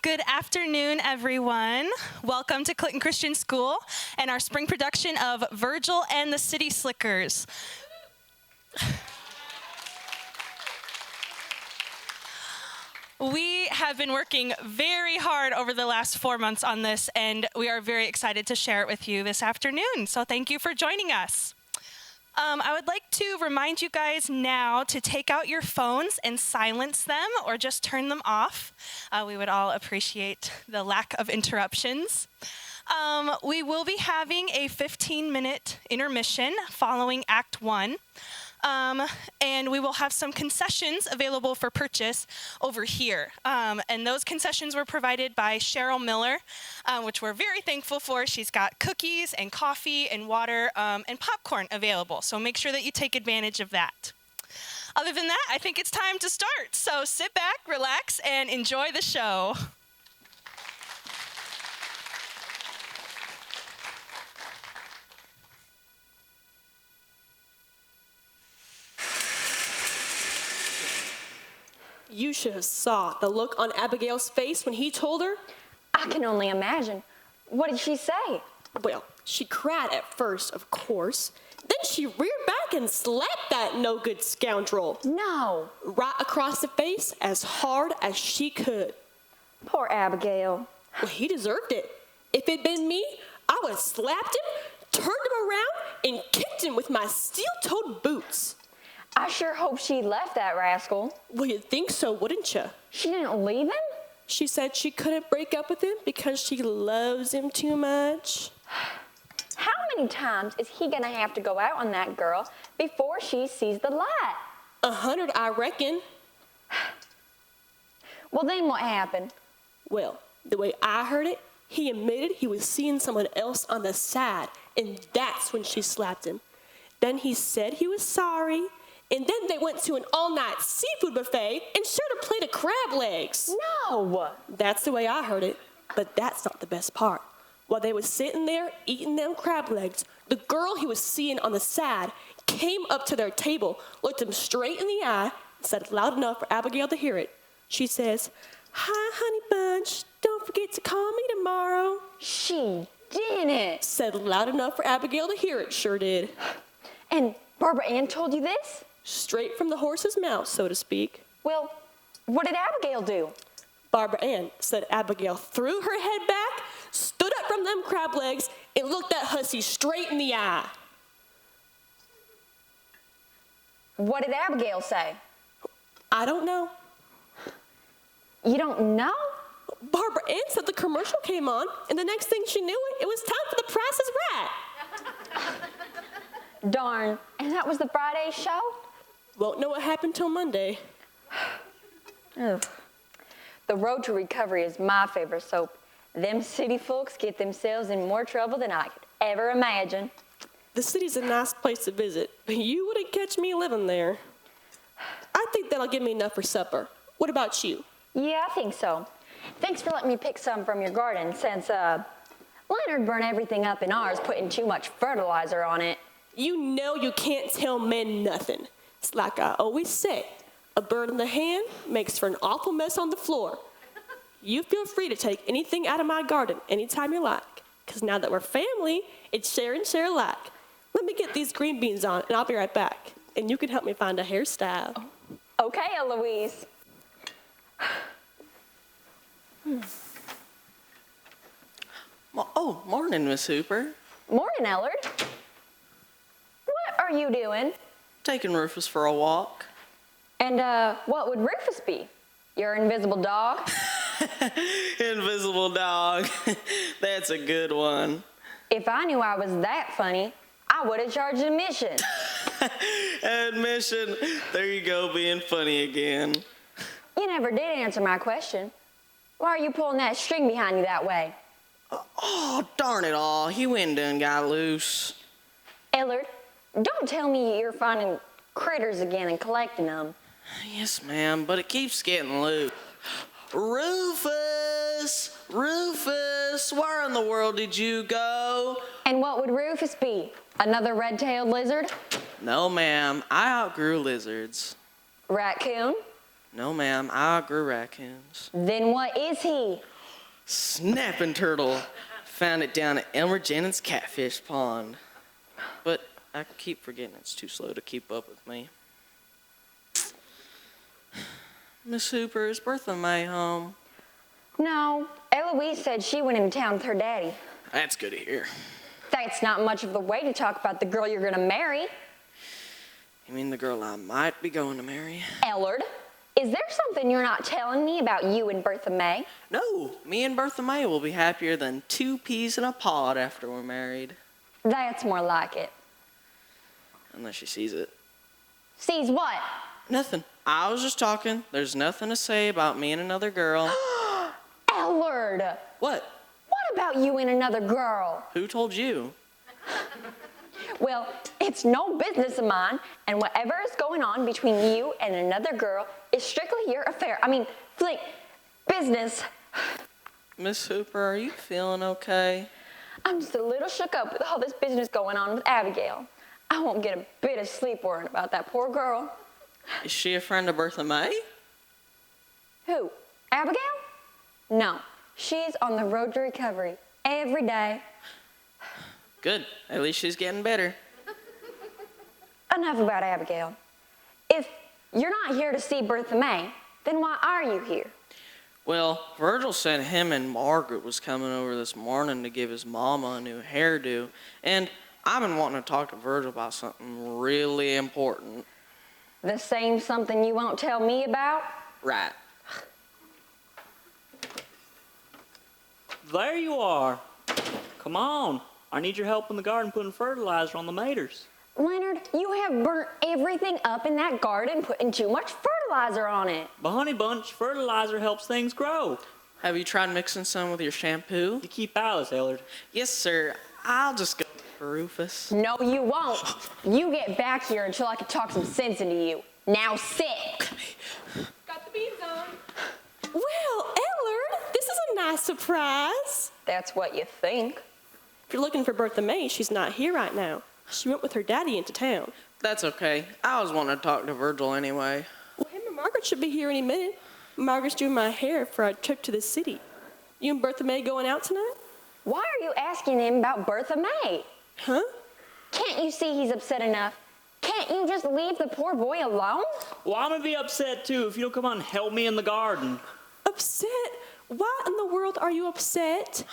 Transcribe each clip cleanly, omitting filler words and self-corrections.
Good afternoon, everyone. Welcome to Clinton Christian School and our spring production of Virgil and the City Slickers. We have been working very hard over the last 4 months on this, and we are very excited to share it with you this afternoon. So thank you for joining us. I would like to remind you guys now to take out your phones and silence them or just turn them off. We would all appreciate the lack of interruptions. We will be having a 15-minute intermission following Act 1. And we will have some concessions available for purchase over here. And those concessions were provided by Cheryl Miller, which we're very thankful for. She's got cookies and coffee and water and popcorn available. So make sure that you take advantage of that. Other than that, I think it's time to start. So sit back, relax, and enjoy the show. You should have saw the look on Abigail's face when he told her. I can only imagine. What did she say? Well, she cried at first, of course. Then she reared back and slapped that no-good scoundrel. No. Right across the face as hard as she could. Poor Abigail. Well, he deserved it. If it'd been me, I would have slapped him, turned him around, and kicked him with my steel-toed boots. I sure hope she left that rascal. Well, you'd think so, wouldn't you? She didn't leave him? She said she couldn't break up with him because she loves him too much. How many times is he gonna have to go out on that girl before she sees the light? 100, I reckon. Well, then what happened? Well, the way I heard it, he admitted he was seeing someone else on the side, and that's when she slapped him. Then he said he was sorry, and then they went to an all-night seafood buffet and shared a plate of crab legs. No! That's the way I heard it, but that's not the best part. While they were sitting there eating them crab legs, the girl he was seeing on the side came up to their table, looked him straight in the eye, and said it loud enough for Abigail to hear it. She says, "Hi, honey bunch, don't forget to call me tomorrow." She didn't. Said loud enough for Abigail to hear it, sure did. And Barbara Ann told you this? Straight from the horse's mouth, so to speak. Well, what did Abigail do? Barbara Ann said Abigail threw her head back, stood up from them crab legs, and looked that hussy straight in the eye. What did Abigail say? I don't know. You don't know? Barbara Ann said the commercial came on, and the next thing she knew it was time for the Price is Right. Darn, and that was the Friday show? Won't know what happened till Monday. Ugh. The Road to Recovery is my favorite soap. Them city folks get themselves in more trouble than I could ever imagine. The city's a nice place to visit, but you wouldn't catch me living there. I think that'll give me enough for supper. What about you? Yeah, I think so. Thanks for letting me pick some from your garden since, Leonard burned everything up in ours, putting too much fertilizer on it. You know you can't tell men nothing. It's like I always say, a bird in the hand makes for an awful mess on the floor. You feel free to take anything out of my garden anytime you like, because now that we're family, it's share and share alike. Let me get these green beans on, and I'll be right back. And you can help me find a hairstyle. Okay, Eloise. Oh, morning, Miss Hooper. Morning, Ellard. What are you doing? Taking Rufus for a walk. And, what would Rufus be? Your invisible dog? Invisible dog. That's a good one. If I knew I was that funny, I would have charged admission. Admission. There you go, being funny again. You never did answer my question. Why are you pulling that string behind you that way? Oh, darn it all. He went and done got loose. Ellard, don't tell me you're finding critters again and collecting them. Yes, ma'am, but it keeps getting loose. Rufus! Rufus! Where in the world did you go? And what would Rufus be? Another red-tailed lizard? No, ma'am. I outgrew lizards. Raccoon? No, ma'am. I outgrew raccoons. Then what is he? Snapping turtle. Found it down at Elmer Jennings' catfish pond. But I keep forgetting it's too slow to keep up with me. Miss Hooper, is Bertha May home? No, Eloise said she went in town with her daddy. That's good to hear. That's not much of the way to talk about the girl you're gonna marry. You mean the girl I might be going to marry? Ellard, is there something you're not telling me about you and Bertha May? No, me and Bertha May will be happier than 2 peas in a pod after we're married. That's more like it. Unless she sees it. Sees what? Nothing. I was just talking. There's nothing to say about me and another girl. Ellard! What? What about you and another girl? Who told you? Well, it's no business of mine, and whatever is going on between you and another girl is strictly your affair. I mean, business. Miss Hooper, are you feeling okay? I'm just a little shook up with all this business going on with Abigail. I won't get a bit of sleep worrying about that poor girl. Is she a friend of Bertha May? Who? Abigail? No, she's on the road to recovery every day. Good. At least she's getting better. Enough about Abigail. If you're not here to see Bertha May, then why are you here? Well, Virgil said him and Margaret was coming over this morning to give his mama a new hairdo, and I've been wanting to talk to Virgil about something really important. The same something you won't tell me about? Right. There you are. Come on. I need your help in the garden putting fertilizer on the maters. Leonard, you have burnt everything up in that garden putting too much fertilizer on it. But honey bunch, fertilizer helps things grow. Have you tried mixing some with your shampoo? You keep Alice, Ellard. Yes, sir. I'll just go for Rufus. No, you won't. You get back here until I can talk some sense into you. Now sit. Got the beans on. Well, Ellard, this is a nice surprise. That's what you think. If you're looking for Bertha May, she's not here right now. She went with her daddy into town. That's okay. I was wanting to talk to Virgil anyway. Well, him and Margaret should be here any minute. Margaret's doing my hair for a trip to the city. You and Bertha May going out tonight? Why are you asking him about Bertha May? Huh? Can't you see he's upset enough? Can't you just leave the poor boy alone? Well, I'm gonna be upset too if you don't come on and help me in the garden. Upset? Why in the world are you upset?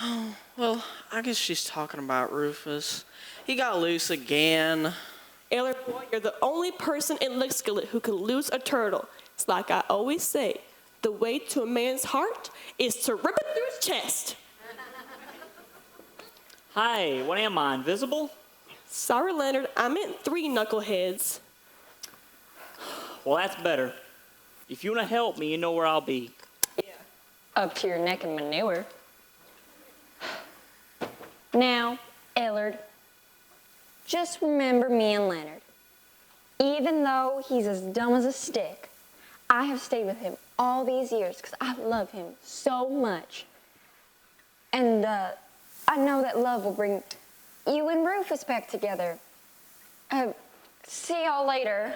Well, I guess she's talking about Rufus. He got loose again. Ellard, boy, you're the only person in Lickskillet who could lose a turtle. It's like I always say, the way to a man's heart is to rip it through his chest. Hey, what am I, invisible? Sorry, Leonard, I meant 3 knuckleheads. Well, that's better. If you wanna help me, you know where I'll be. Up to your neck in manure. Now, Ellard, just remember me and Leonard. Even though he's as dumb as a stick, I have stayed with him all these years because I love him so much. And I know that love will bring you and Rufus back together. See y'all later.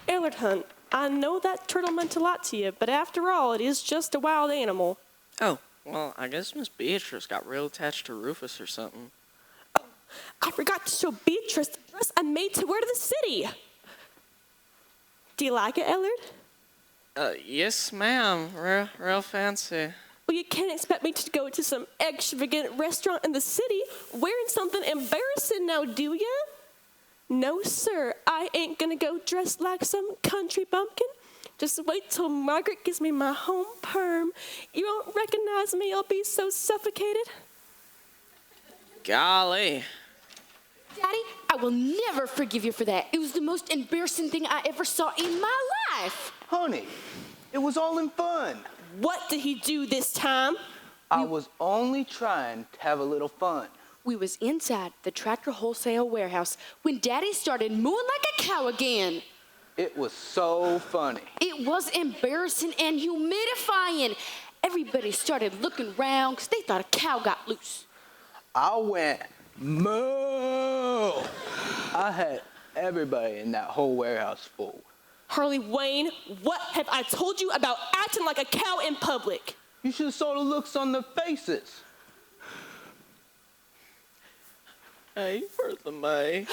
Ellard, hun, I know that turtle meant a lot to you, but after all, it is just a wild animal. Oh, well, I guess Miss Beatrice got real attached to Rufus or something. I forgot to show Beatrice the dress I made to wear to the city. Do you like it, Ellard? Yes, ma'am. Real fancy. Well, you can't expect me to go to some extravagant restaurant in the city wearing something embarrassing now, do ya? No, sir, I ain't gonna go dressed like some country bumpkin. Just wait till Margaret gives me my home perm. You won't recognize me, I'll be so suffocated. Golly. Daddy, I will never forgive you for that. It was the most embarrassing thing I ever saw in my life. Honey, it was all in fun. What did he do this time? I was only trying to have a little fun. We was inside the tractor wholesale warehouse when Daddy started mooing like a cow again. It was so funny. It was embarrassing and humidifying. Everybody started looking around because they thought a cow got loose. I went moo. I had everybody in that whole warehouse full. Harley Wayne, what have I told you about acting like a cow in public? You should have saw the looks on their faces. Hey, Bertha May. Edward,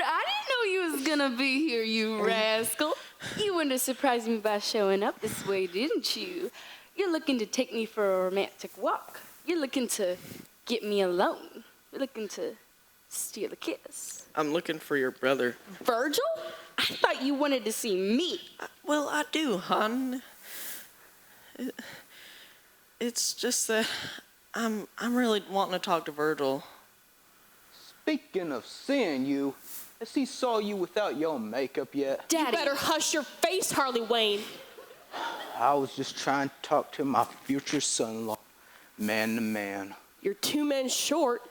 I didn't know you was gonna be here, you rascal. You wanted to surprise me by showing up this way, didn't you? You're looking to take me for a romantic walk. You're looking to get me alone. You're looking to steal a kiss. I'm looking for your brother. Virgil? I thought you wanted to see me. Well, I do, hon. It's just that I'm really wanting to talk to Virgil. Speaking of seeing you, has he saw you without your makeup yet? Daddy. You better hush your face, Harley Wayne. I was just trying to talk to my future son-in-law, man to man. You're 2 men short.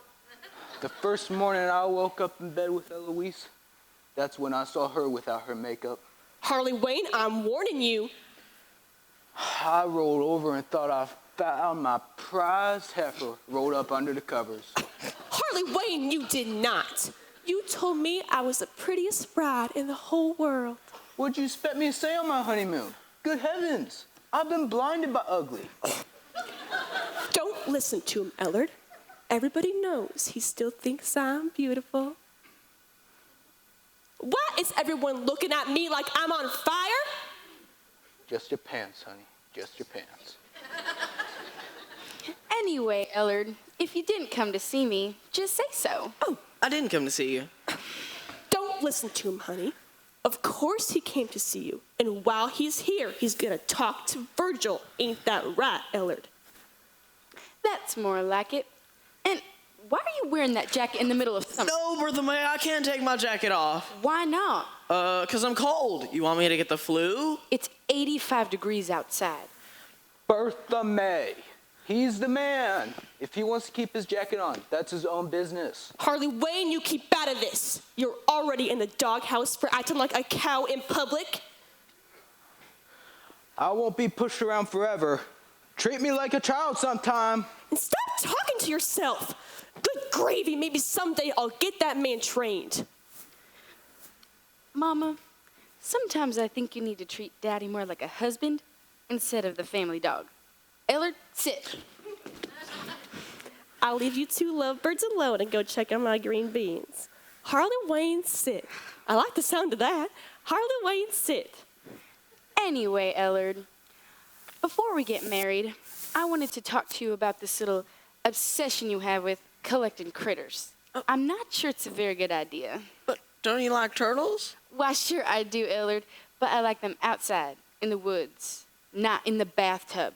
The first morning I woke up in bed with Eloise, that's when I saw her without her makeup. Harley Wayne, I'm warning you. I rolled over and thought I found my prized heifer rolled up under the covers. Harley Wayne, you did not. You told me I was the prettiest bride in the whole world. What'd you expect me to say on my honeymoon? Good heavens, I've been blinded by ugly. Don't listen to him, Ellard. Everybody knows he still thinks I'm beautiful. Why is everyone looking at me like I'm on fire? Just your pants, honey, just your pants. Anyway, Ellard, if you didn't come to see me, just say so. Oh, I didn't come to see you. Don't listen to him, honey. Of course he came to see you. And while he's here, he's gonna talk to Virgil. Ain't that right, Ellard? That's more like it. And why are you wearing that jacket in the middle of summer? No, Bertha May, I can't take my jacket off. Why not? 'Cause I'm cold. You want me to get the flu? It's 85 degrees outside. Bertha May, he's the man. If he wants to keep his jacket on, that's his own business. Harley Wayne, you keep out of this. You're already in the doghouse for acting like a cow in public. I won't be pushed around forever. Treat me like a child sometime. And stop talking to yourself. Good gravy, maybe someday I'll get that man trained. Mama, sometimes I think you need to treat Daddy more like a husband instead of the family dog. Ellard, sit. I'll leave you two lovebirds alone and go check on my green beans. Harley Wayne, sit. I like the sound of that. Harley Wayne, sit. Anyway, Ellard, before we get married, I wanted to talk to you about this little obsession you have with collecting critters. I'm not sure it's a very good idea. But don't you like turtles? Why, sure I do, Ellard, but I like them outside, in the woods, not in the bathtub.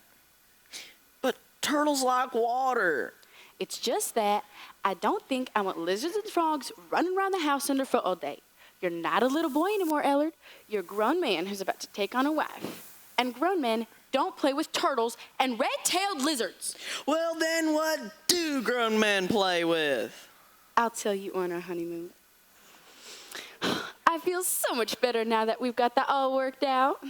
But turtles like water. It's just that I don't think I want lizards and frogs running around the house underfoot all day. You're not a little boy anymore, Ellard. You're a grown man who's about to take on a wife. And grown men don't play with turtles and red-tailed lizards. Well, then what do grown men play with? I'll tell you on our honeymoon. I feel so much better now that we've got that all worked out.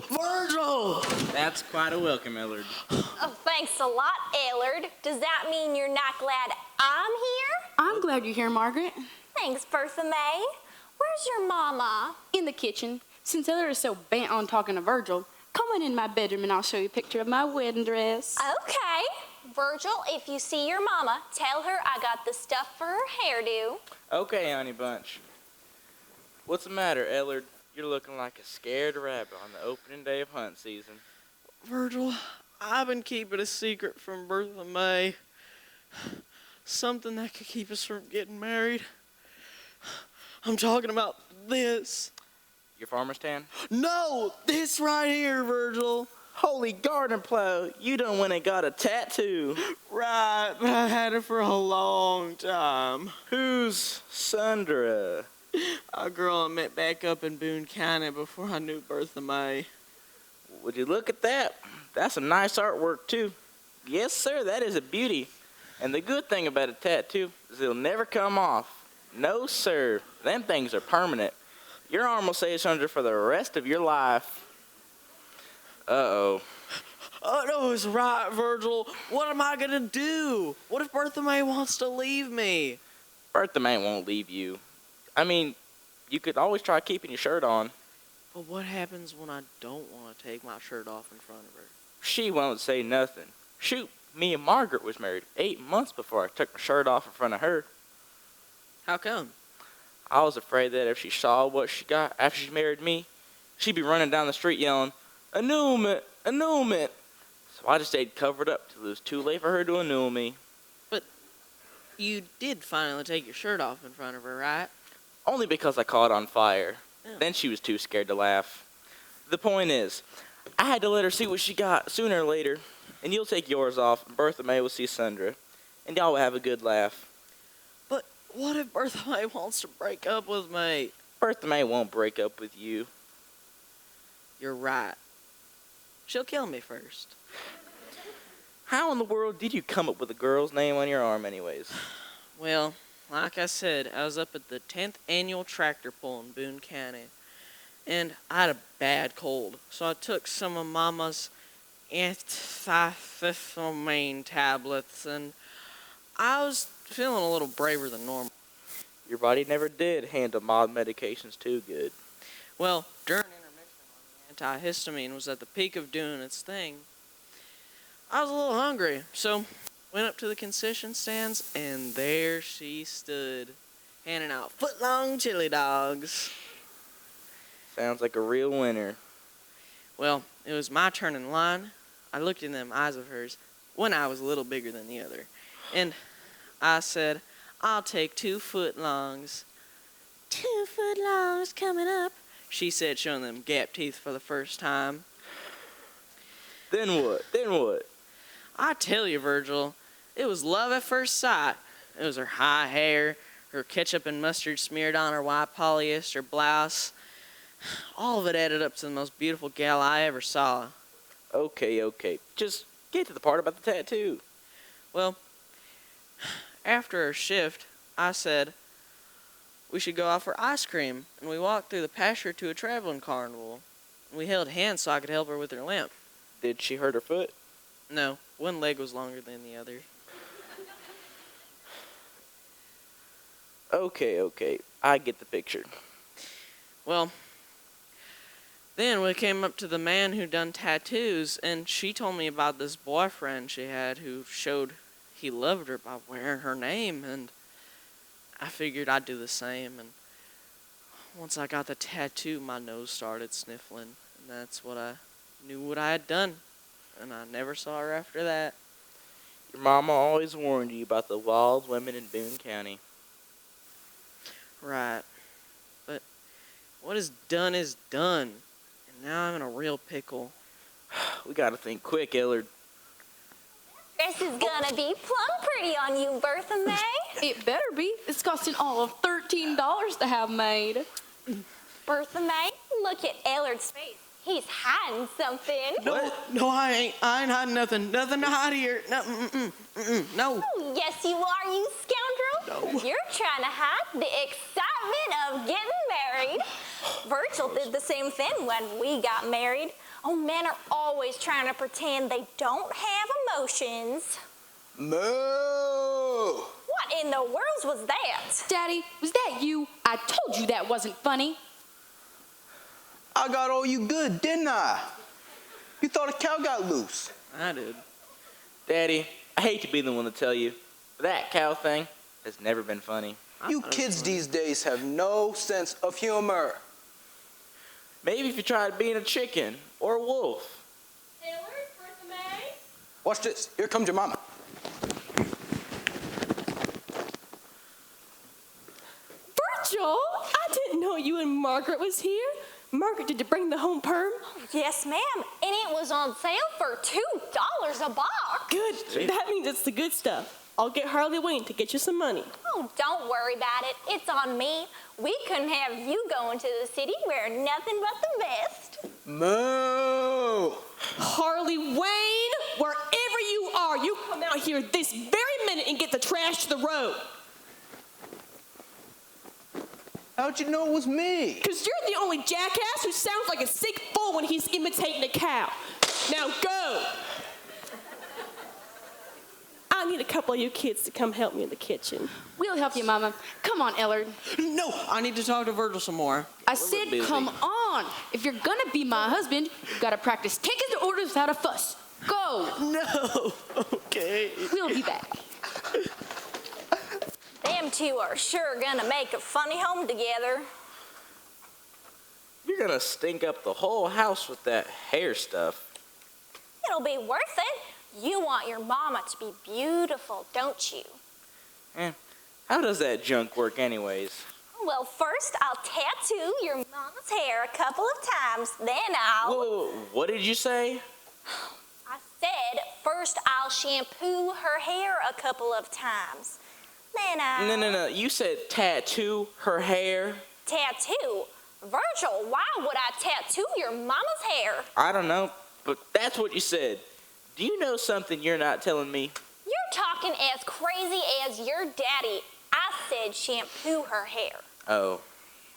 Virgil! That's quite a welcome, Ellard. Oh, thanks a lot, Ellard. Does that mean you're not glad I'm here? I'm glad you're here, Margaret. Thanks, Bertha May. Where's your mama? In the kitchen. Since Ellard is so bent on talking to Virgil, come on in my bedroom and I'll show you a picture of my wedding dress. Okay. Virgil, if you see your mama, tell her I got the stuff for her hairdo. Okay, honey bunch. What's the matter, Ellard? You're looking like a scared rabbit on the opening day of hunt season. Virgil, I've been keeping a secret from Bertha May. Something that could keep us from getting married. I'm talking about this. Your farmer's tan? No, this right here, Virgil. Holy garden plow, you done went and got a tattoo. Right, but I had it for a long time. Who's Sundra? A girl I met back up in Boone County before I knew Bertha May. Would you look at that? That's some nice artwork, too. Yes, sir, that is a beauty. And the good thing about a tattoo is it'll never come off. No, sir, them things are permanent. Your arm will stay Sundra for the rest of your life. Uh-oh. Oh, no, it's right, Virgil. What am I gonna do? What if Bertha May wants to leave me? Bertha May won't leave you. I mean, you could always try keeping your shirt on. But what happens when I don't want to take my shirt off in front of her? She won't say nothing. Shoot, me and Margaret was married 8 months before I took my shirt off in front of her. How come? I was afraid that if she saw what she got after she married me, she'd be running down the street yelling, annulment, annulment. So I just stayed covered up till it was too late for her to annul me. But you did finally take your shirt off in front of her, right? Only because I caught on fire. Yeah. Then she was too scared to laugh. The point is, I had to let her see what she got sooner or later, and you'll take yours off, and Bertha May will see Sandra, and y'all will have a good laugh. But what if Bertha May wants to break up with me? Bertha May won't break up with you. You're right. She'll kill me first. How in the world did you come up with a girl's name on your arm anyways? Well, like I said, I was up at the 10th annual tractor pull in Boone County, and I had a bad cold, so I took some of Mama's antihistamine tablets, and I was feeling a little braver than normal. Your body never did handle mild medications too good. Well, during intermission on the antihistamine was at the peak of doing its thing. I was a little hungry, so went up to the concession stands, and there she stood, handing out foot-long chili dogs. Sounds like a real winner. Well, it was my turn in line. I looked in them eyes of hers. One eye was a little bigger than the other. And I said, I'll take 2 footlongs. 2 footlongs coming up, she said, showing them gap teeth for the first time. Then what? Then what? I tell you, Virgil, it was love at first sight. It was her high hair, her ketchup and mustard smeared on her white polyester blouse. All of it added up to the most beautiful gal I ever saw. Okay. Just get to the part about the tattoo. Well, after her shift, I said we should go out for ice cream, and we walked through the pasture to a traveling carnival. We held hands so I could help her with her limp. Did she hurt her foot? No, one leg was longer than the other. Okay. I get the picture. Well, then we came up to the man who done tattoos, and she told me about this boyfriend she had who showed he loved her by wearing her name, and I figured I'd do the same. And once I got the tattoo, my nose started sniffling, and that's what I knew what I had done, and I never saw her after that. Your mama always warned you about the wild women in Boone County. Right. But what is done, and now I'm in a real pickle. We gotta think quick, Illard. This is gonna be plumb pretty on you, Bertha May. It better be. It's costing all of $13 to have made. Bertha May, look at Ellard's face. He's hiding something. No, I ain't. I ain't hiding nothing. Nothing to hide here. No, no. Oh, yes, you are, you scoundrel. No. You're trying to hide the excitement of getting married. Virgil did the same thing when we got married. Oh, men are always trying to pretend they don't have emotions. Moo! What in the world was that? Daddy, was that you? I told you that wasn't funny. I got all you good, didn't I? You thought a cow got loose. I did. Daddy, I hate to be the one to tell you, but that cow thing has never been funny. You kids these days have no sense of humor. Maybe if you tried being a chicken or a wolf. Taylor, Bertha May? Watch this. Here comes your mama. Virgil, I didn't know you and Margaret was here. Margaret, did you bring the home perm? Yes, ma'am. And it was on sale for $2 a box. Good. That means it's the good stuff. I'll get Harley Wayne to get you some money. Oh, don't worry about it. It's on me. We couldn't have you going to the city wearing nothing but the best. Moo! Harley Wayne, wherever you are, you come out here this very minute and get the trash to the road. How'd you know it was me? Because you're the only jackass who sounds like a sick fool when he's imitating a cow. Now go. I need a couple of you kids to come help me in the kitchen. We'll help you, Mama. Come on, Ellard. No, I need to talk to Virgil some more. I said, busy. come on. on. If you're gonna be my husband, you've gotta practice taking the orders without a fuss. Go. No. Okay. We'll be back. Them two are sure gonna make a funny home together. You're gonna stink up the whole house with that hair stuff. It'll be worth it. You want your mama to be beautiful, don't you? Eh, how does that junk work anyways? Well, first I'll tattoo your mama's hair a couple of times, then I'll... Whoa, what did you say? I said first I'll shampoo her hair a couple of times. Then I'll... No. You said tattoo her hair. Tattoo? Virgil, why would I tattoo your mama's hair? I don't know, but that's what you said. Do you know something you're not telling me? You're talking as crazy as your daddy. I said shampoo her hair. Oh.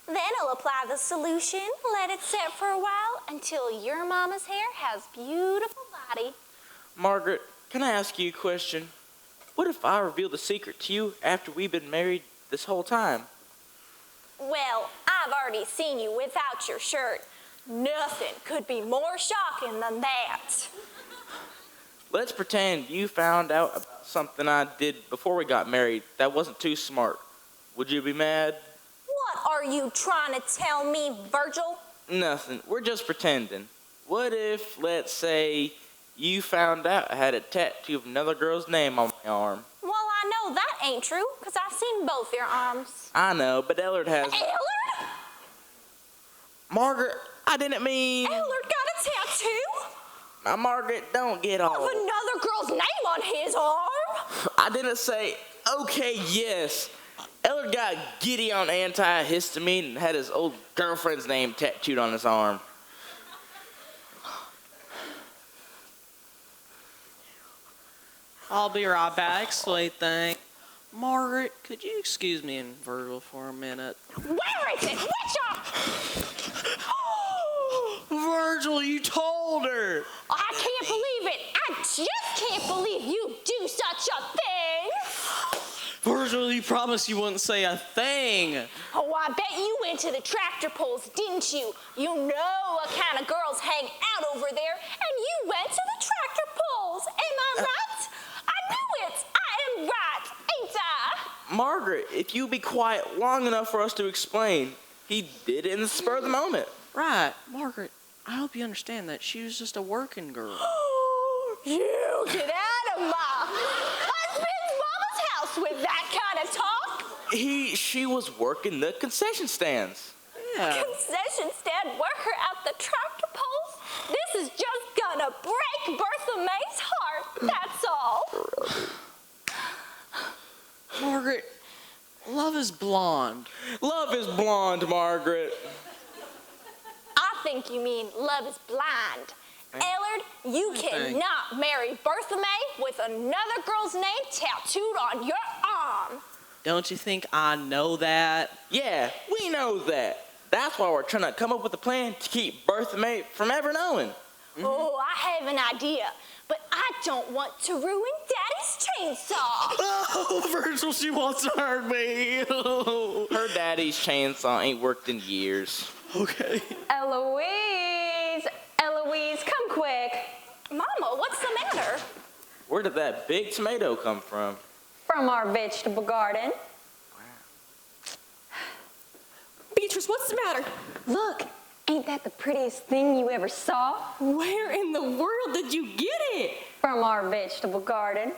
Then I'll apply the solution, let it set for a while until your mama's hair has beautiful body. Margaret, can I ask you a question? What if I reveal the secret to you after we've been married this whole time? Well, I've already seen you without your shirt. Nothing could be more shocking than that. Let's pretend you found out about something I did before we got married that wasn't too smart. Would you be mad? What are you trying to tell me, Virgil? Nothing. We're just pretending. What if, let's say, you found out I had a tattoo of another girl's name on my arm? Well, I know that ain't true, because I've seen both your arms. I know, but Ellard has... Ellard? Margaret, I didn't mean... Ellard got a tattoo? Now, Margaret, don't get Of all... another girl's name on his arm? I didn't say, okay, yes. Ellard got giddy on antihistamine and had his old girlfriend's name tattooed on his arm. I'll be right back, sweet thing. Margaret, could you excuse me and Virgil for a minute? Where is it? Which arm? Virgil, you told her! I can't believe it. I just can't believe you do such a thing. Virgil, you promised you wouldn't say a thing. Oh, I bet you went to the tractor pulls, didn't you? You know what kind of girls hang out over there, and you went to the tractor pulls. Am I right? I knew it. I am right, ain't I? Margaret, if you be quiet long enough for us to explain, he did it in the spur of the moment. Right, Margaret, I hope you understand that she was just a working girl. You get out of my husband's mama's house with that kind of talk. She was working the concession stands. Yeah. Concession stand worker at the tractor pulls? This is just gonna break Bertha May's heart, that's all. Margaret, love is blonde. Love is blonde, Margaret. I think you mean love is blind. Ellard, you cannot marry Bertha May with another girl's name tattooed on your arm. Don't you think I know that? Yeah, we know that. That's why we're trying to come up with a plan to keep Bertha May from ever knowing. Oh, I have an idea, but I don't want to ruin Daddy's chainsaw. Oh, Virgil, she wants to hurt me. Her daddy's chainsaw ain't worked in years. Okay. Eloise! Eloise, come quick. Mama, what's the matter? Where did that big tomato come from? From our vegetable garden. Beatrice, what's the matter? Look, ain't that the prettiest thing you ever saw? Where in the world did you get it? From our vegetable garden.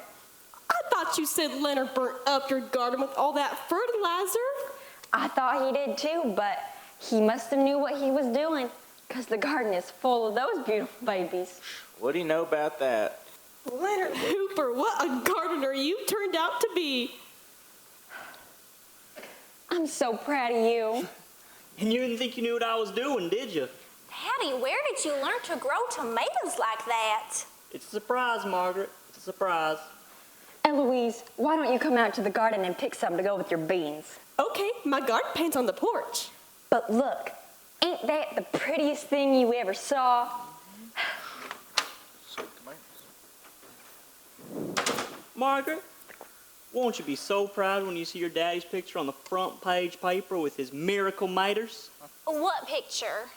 I thought you said Leonard burnt up your garden with all that fertilizer. I thought he did too, but he must have knew what he was doing, because the garden is full of those beautiful babies. What do you know about that? Leonard Hooper, what a gardener you turned out to be. I'm so proud of you. And you didn't think you knew what I was doing, did you? Daddy, where did you learn to grow tomatoes like that? It's a surprise, Margaret. It's a surprise. Eloise, why don't you come out to the garden and pick some to go with your beans? Okay, my garden paint's on the porch. But look, ain't that the prettiest thing you ever saw? Margaret, won't you be so proud when you see your daddy's picture on the front page paper with his miracle maters? What picture?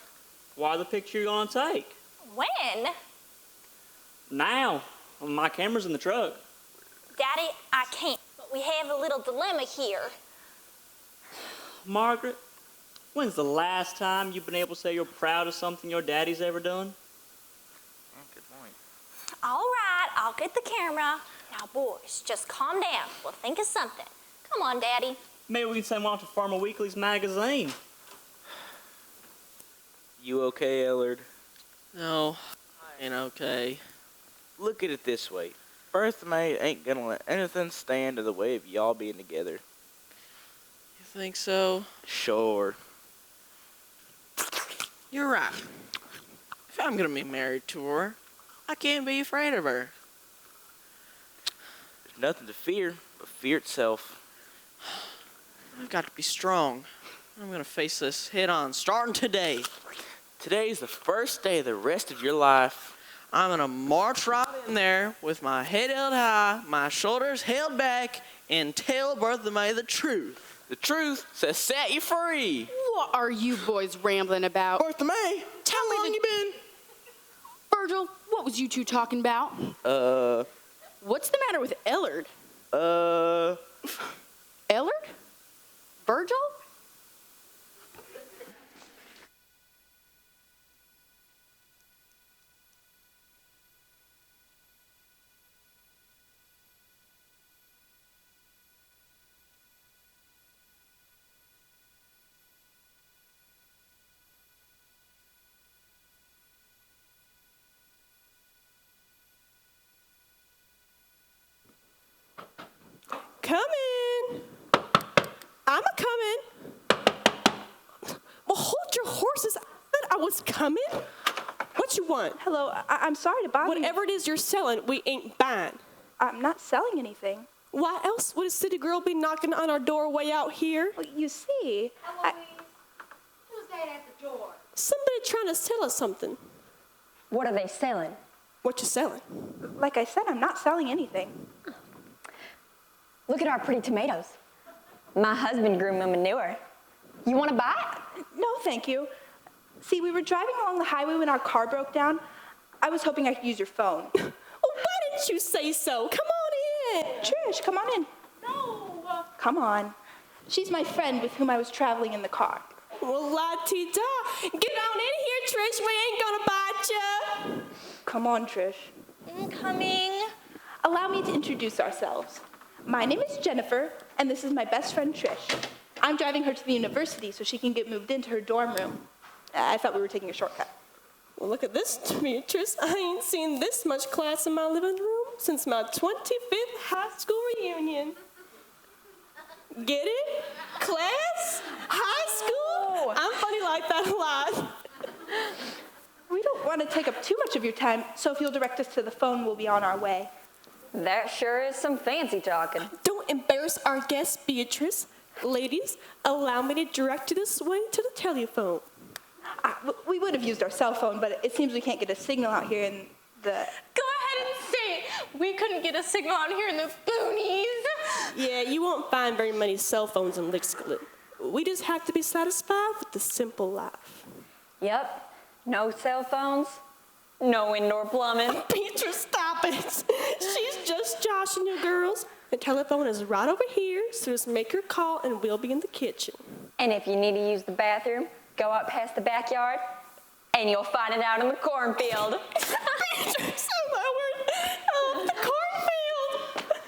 Why the picture you gonna take? When? Now. My camera's in the truck. Daddy, I can't. But we have a little dilemma here. Margaret, when's the last time you've been able to say you're proud of something your daddy's ever done? Good point. All right, I'll get the camera. Now, boys, just calm down. We'll think of something. Come on, Daddy. Maybe we can send one off to Farmer Weekly's magazine. You okay, Ellard? No, I ain't okay. Look at it this way. Bertha May ain't gonna let anything stand in the way of y'all being together. You think so? Sure. You're right. If I'm gonna be married to her, I can't be afraid of her. There's nothing to fear but fear itself. I've got to be strong. I'm gonna face this head on, starting today. Today's the first day of the rest of your life. I'm gonna march right in there with my head held high, my shoulders held back, and tell Bertha May the truth. The truth says set you free. What are you boys rambling about? Bertha May, how long you been? Virgil, what was you two talking about? What's the matter with Ellard? Ellard? Virgil? Coming. I'm a coming. Well, hold your horses. I said I was coming. What you want? Hello, I'm sorry to bother you. Whatever it is you're selling, we ain't buying. I'm not selling anything. Why else would a city girl be knocking on our door way out here? Well, you see, Who's that at the door? Somebody trying to sell us something. What are they selling? What you selling? like I said, I'm not selling anything. Look at our pretty tomatoes. My husband grew them manure. You want to buy it? No, thank you. See, we were driving along the highway when our car broke down. I was hoping I could use your phone. Well, why didn't you say so? Come on in. Trish, come on in. No. Come on. She's my friend with whom I was traveling in the car. Well, la-ti-da. Get on in here, Trish. We ain't gonna bite you. Come on, Trish. Coming. Allow me to introduce ourselves. My name is Jennifer, and this is my best friend, Trish. I'm driving her to the university so she can get moved into her dorm room. I thought we were taking a shortcut. Well, look at this, Demetrius. I ain't seen this much class in my living room since my 25th high school reunion. Get it? Class? High school? I'm funny like that a lot. We don't want to take up too much of your time, so if you'll direct us to the phone, we'll be on our way. That sure is some fancy talking. Don't embarrass our guest, Beatrice. Ladies, allow me to direct you this way to the telephone. We would have used our cell phone, but it seems we can't get a signal out here in the... Go ahead and say it. We couldn't get a signal out here in the boonies. Yeah, you won't find very many cell phones in Lickskillet. We just have to be satisfied with the simple life. Yep. No cell phones, no indoor plumbing. Beatrice, stop it. She's just joshing you girls. The telephone is right over here, so just make your call and we'll be in the kitchen. And if you need to use the bathroom, go out past the backyard, and you'll find it out in the cornfield. Beatrice, oh my word. Oh, the cornfield.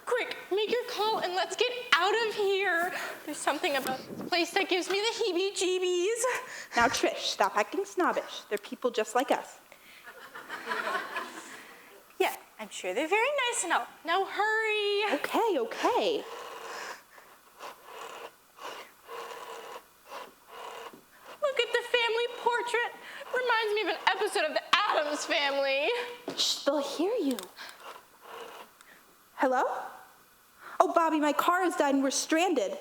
Quick, make your call and let's get out of here. There's something about this place that gives me the heebie-jeebies. Now, Trish, stop acting snobbish. They're people just like us. Yeah, I'm sure they're very nice and all. Now hurry. Okay. Look at the family portrait. Reminds me of an episode of the Addams Family. Shh, they'll hear you. Hello? Oh, Bobby, my car has died and we're stranded.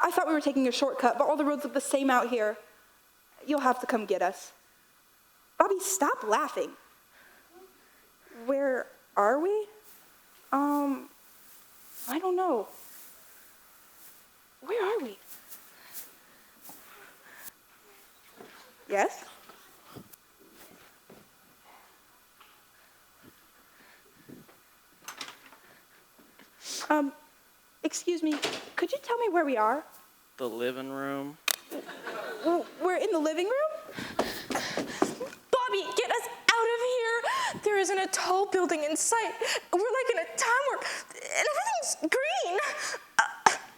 I thought we were taking a shortcut, but all the roads look the same out here. You'll have to come get us. Bobby, stop laughing. Where are we? I don't know. Where are we? Yes? Excuse me, could you tell me where we are? The living room. We're in the living room? Bobby, get us out of here. There isn't a tall building in sight. We're like in a time warp, and everything's green.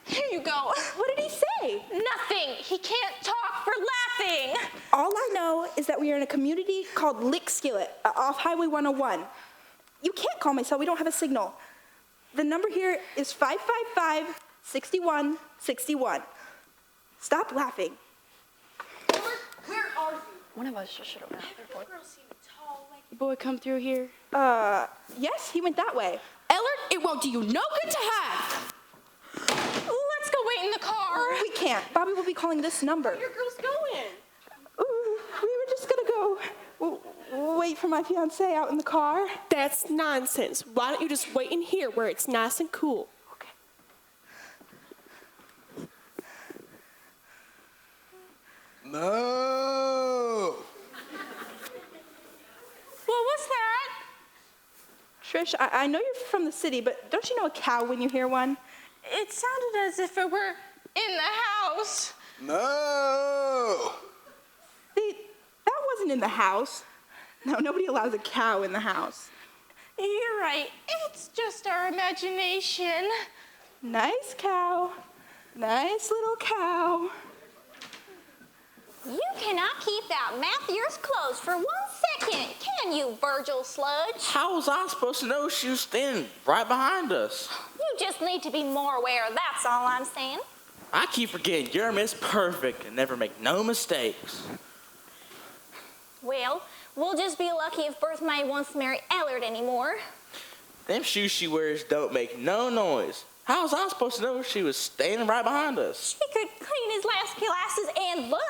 Here you go. What did he say? Nothing. He can't talk for laughing. All I know is that we are in a community called Lick Skillet off Highway 101. You can't call my cell, we don't have a signal. The number here is 555-6161. Stop laughing. Where are you? One of us just should have went out there for it. Boy, come through here. Yes, he went that way. Ellard, it won't do you no good to have. Let's go wait in the car. We can't. Bobby will be calling this number. Where are girls going? Ooh, we were just gonna go wait for my fiance out in the car. That's nonsense. Why don't you just wait in here where it's nice and cool? Okay. Moo! What was that? Trish, I know you're from the city, but don't you know a cow when you hear one? It sounded as if it were in the house. Moo! See, that wasn't in the house. No, nobody allows a cow in the house. You're right. It's just our imagination. Nice cow. Nice little cow. You cannot keep that mouth of yours closed for 1 second, can you, Virgil Sludge? How was I supposed to know she was standing right behind us? You just need to be more aware, that's all I'm saying. I keep forgetting you're Miss Perfect and never make no mistakes. Well, we'll just be lucky if Bertha May wants to marry Ellard anymore. Them shoes she wears don't make no noise. How was I supposed to know she was standing right behind us? She could clean his last glasses and look.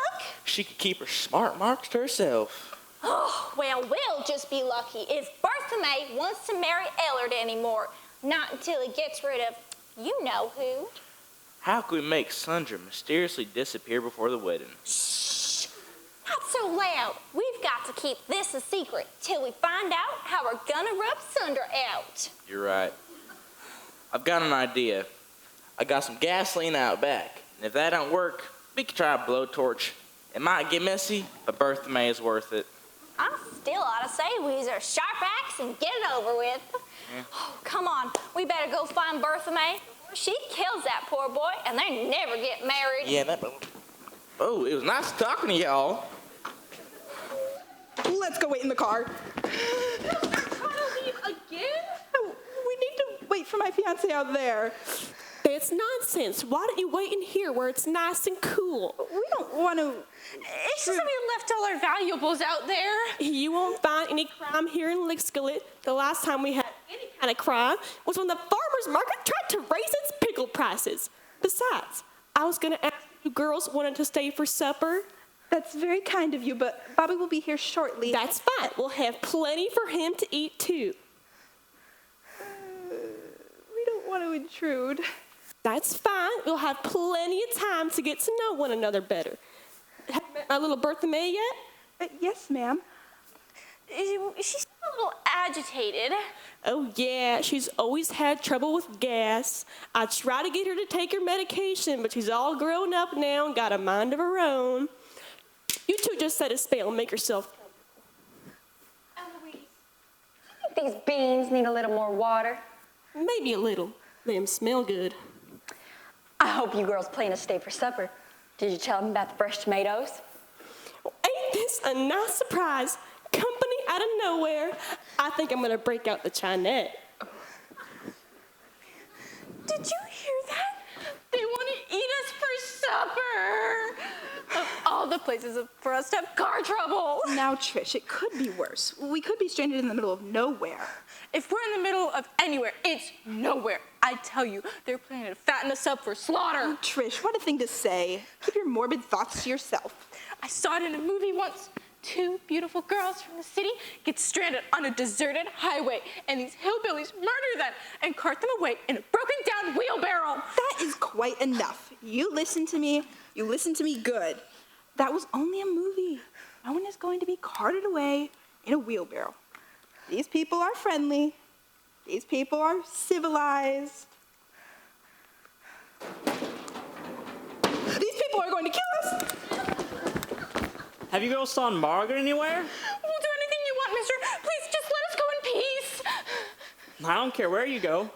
She could keep her smart marks to herself. Oh, well, we'll just be lucky if Bertha May wants to marry Ellard anymore. Not until he gets rid of you know who. How can we make Sundra mysteriously disappear before the wedding? Shh! Not so loud. We've got to keep this a secret till we find out how we're gonna rub Sundra out. You're right. I've got an idea. I got some gasoline out back, and if that don't work, we can try a blowtorch. It might get messy, but Bertha May is worth it. I still ought to say we use our sharp axe and get it over with. Yeah. Oh, come on. We better go find Bertha May. She kills that poor boy, and they never get married. Yeah, that... Oh, it was nice talking to y'all. Let's go wait in the car. Again? Oh, we need to wait for my fiance out there. It's nonsense. Why don't you wait in here where it's nice and cool? We don't want to. It's just that we left all our valuables out there. You won't find any crime here in Lickskillet. The last time we had any kind of crime was when the farmer's market tried to raise its pickle prices. Besides, I was going to ask if you girls wanted to stay for supper. That's very kind of you, but Bobby will be here shortly. That's fine. We'll have plenty for him to eat, too. We don't want to intrude. That's fine. We'll have plenty of time to get to know one another better. Have you met my little Bertha May yet? Yes, ma'am. She's a little agitated. Oh, yeah. She's always had trouble with gas. I try to get her to take her medication, but she's all grown up now and got a mind of her own. You two just set a spell and make yourself comfortable. I think these beans need a little more water. Maybe a little. Them smell good. I hope you girls plan to stay for supper. Did you tell them about the fresh tomatoes? Well, ain't this a nice surprise? Company out of nowhere. I think I'm going to break out the Chinette. Did you hear that? They want to eat us for supper. Of all the places for us to have car trouble. Now, Trish, it could be worse. We could be stranded in the middle of nowhere. If we're in the middle of anywhere, it's nowhere. I tell you, they're planning to fatten us up for slaughter. Oh, Trish, what a thing to say. Keep your morbid thoughts to yourself. I saw it in a movie once. Two beautiful girls from the city get stranded on a deserted highway, and these hillbillies murder them and cart them away in a broken down wheelbarrow. That is quite enough. You listen to me. You listen to me good. That was only a movie. Owen is going to be carted away in a wheelbarrow. These people are friendly. These people are civilized. These people are going to kill us. Have you girls saw Margaret anywhere? We'll do anything you want, mister. Please just let us go in peace. I don't care where you go.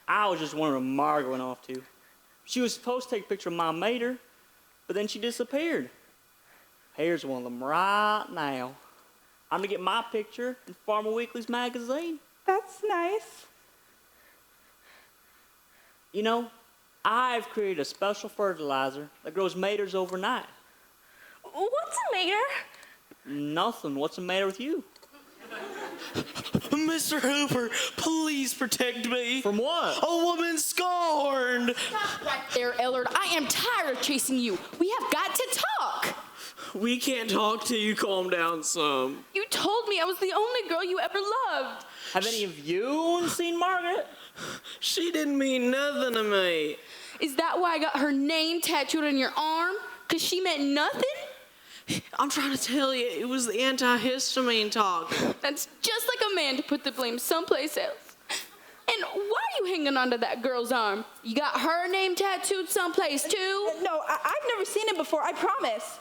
I was just wondering where Margaret went off to. She was supposed to take a picture of my mater, but then she disappeared. Here's one of them right now. I'm gonna get my picture in Farmer Weekly's magazine. That's nice. You know, I've created a special fertilizer that grows maters overnight. What's a mater? Nothing. What's the matter with you? Mr. Hooper, please protect me. From what? A woman scorned. Right there, Ellard. I am tired of chasing you. We have got to talk. We can't talk till you calm down some. You told me I was the only girl you ever loved. Have any of you seen Margaret? She didn't mean nothing to me. Is that why I got her name tattooed on your arm? 'Cause she meant nothing? I'm trying to tell you, it was the antihistamine talk. That's just like a man to put the blame someplace else. And why are you hanging onto that girl's arm? You got her name tattooed someplace too? No, I've never seen it before, I promise.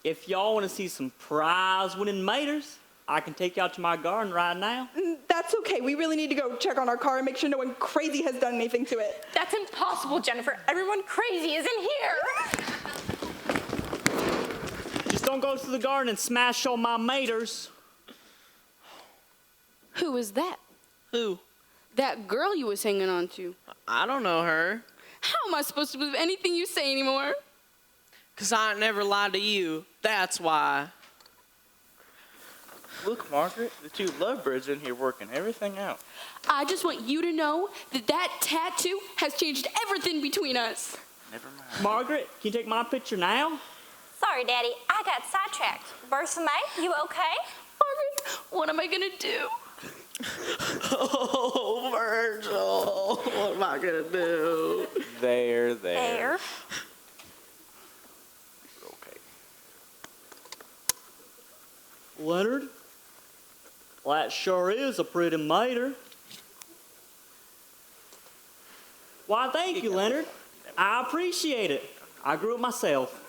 If y'all want to see some prize-winning maters, I can take y'all to my garden right now. That's okay. We really need to go check on our car and make sure no one crazy has done anything to it. That's impossible, Jennifer. Everyone crazy is in here. Just don't go to the garden and smash all my maters. Who is that? Who? That girl you was hanging on to. I don't know her. How am I supposed to believe anything you say anymore? 'Cause I ain't never lied to you. That's why. Look, Margaret, the two lovebirds in here working everything out. I just want you to know that that tattoo has changed everything between us. Never mind. Margaret, can you take my picture now? Sorry, Daddy. I got sidetracked. Bertha May, you okay? Margaret, what am I gonna do? Oh, Virgil. What am I gonna do? There. There. Okay. Leonard? Well, that sure is a pretty mater. Why, thank you, Leonard. I appreciate it. I grew it myself.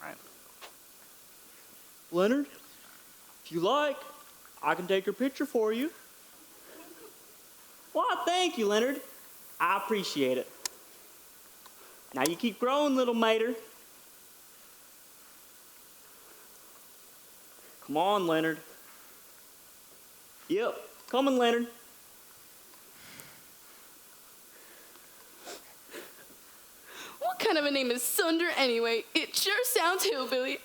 Right. Leonard, if you like, I can take your picture for you. Why, thank you, Leonard. I appreciate it. Now you keep growing, little mater. Come on, Leonard. Yep, coming, Leonard. What kind of a name is Sunder anyway? It sure sounds hillbilly.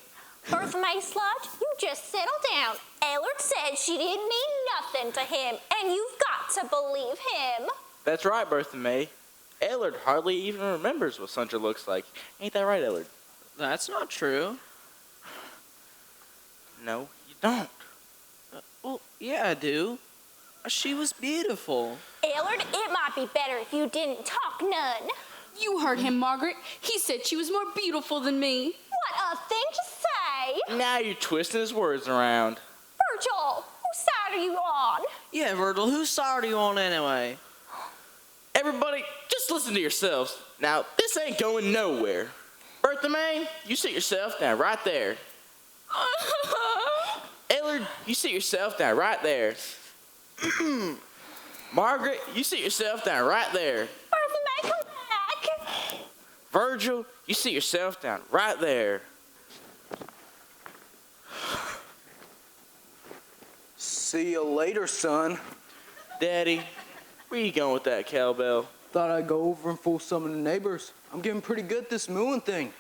Bertha May Sludge, you just settle down. Ellard said she didn't mean nothing to him, and you've got to believe him. That's right, Bertha May. Ellard hardly even remembers what Sandra looks like. Ain't that right, Ellard? That's not true. No, you don't. Well, yeah, I do. She was beautiful. Ellard, it might be better if you didn't talk none. You heard him, Margaret. He said she was more beautiful than me. What a thing to say! Now you're twisting his words around. Virgil, whose side are you on? Yeah, Virgil, whose side are you on anyway? Everybody, just listen to yourselves. Now, this ain't going nowhere. Bertha May, you sit yourself down right there. Ellard, you sit yourself down right there. Margaret, you sit yourself down right there. Bertha May, come back! Virgil, you sit yourself down right there. See you later, son. Daddy, where you going with that cowbell? Thought I'd go over and fool some of the neighbors. I'm getting pretty good at this mooing thing.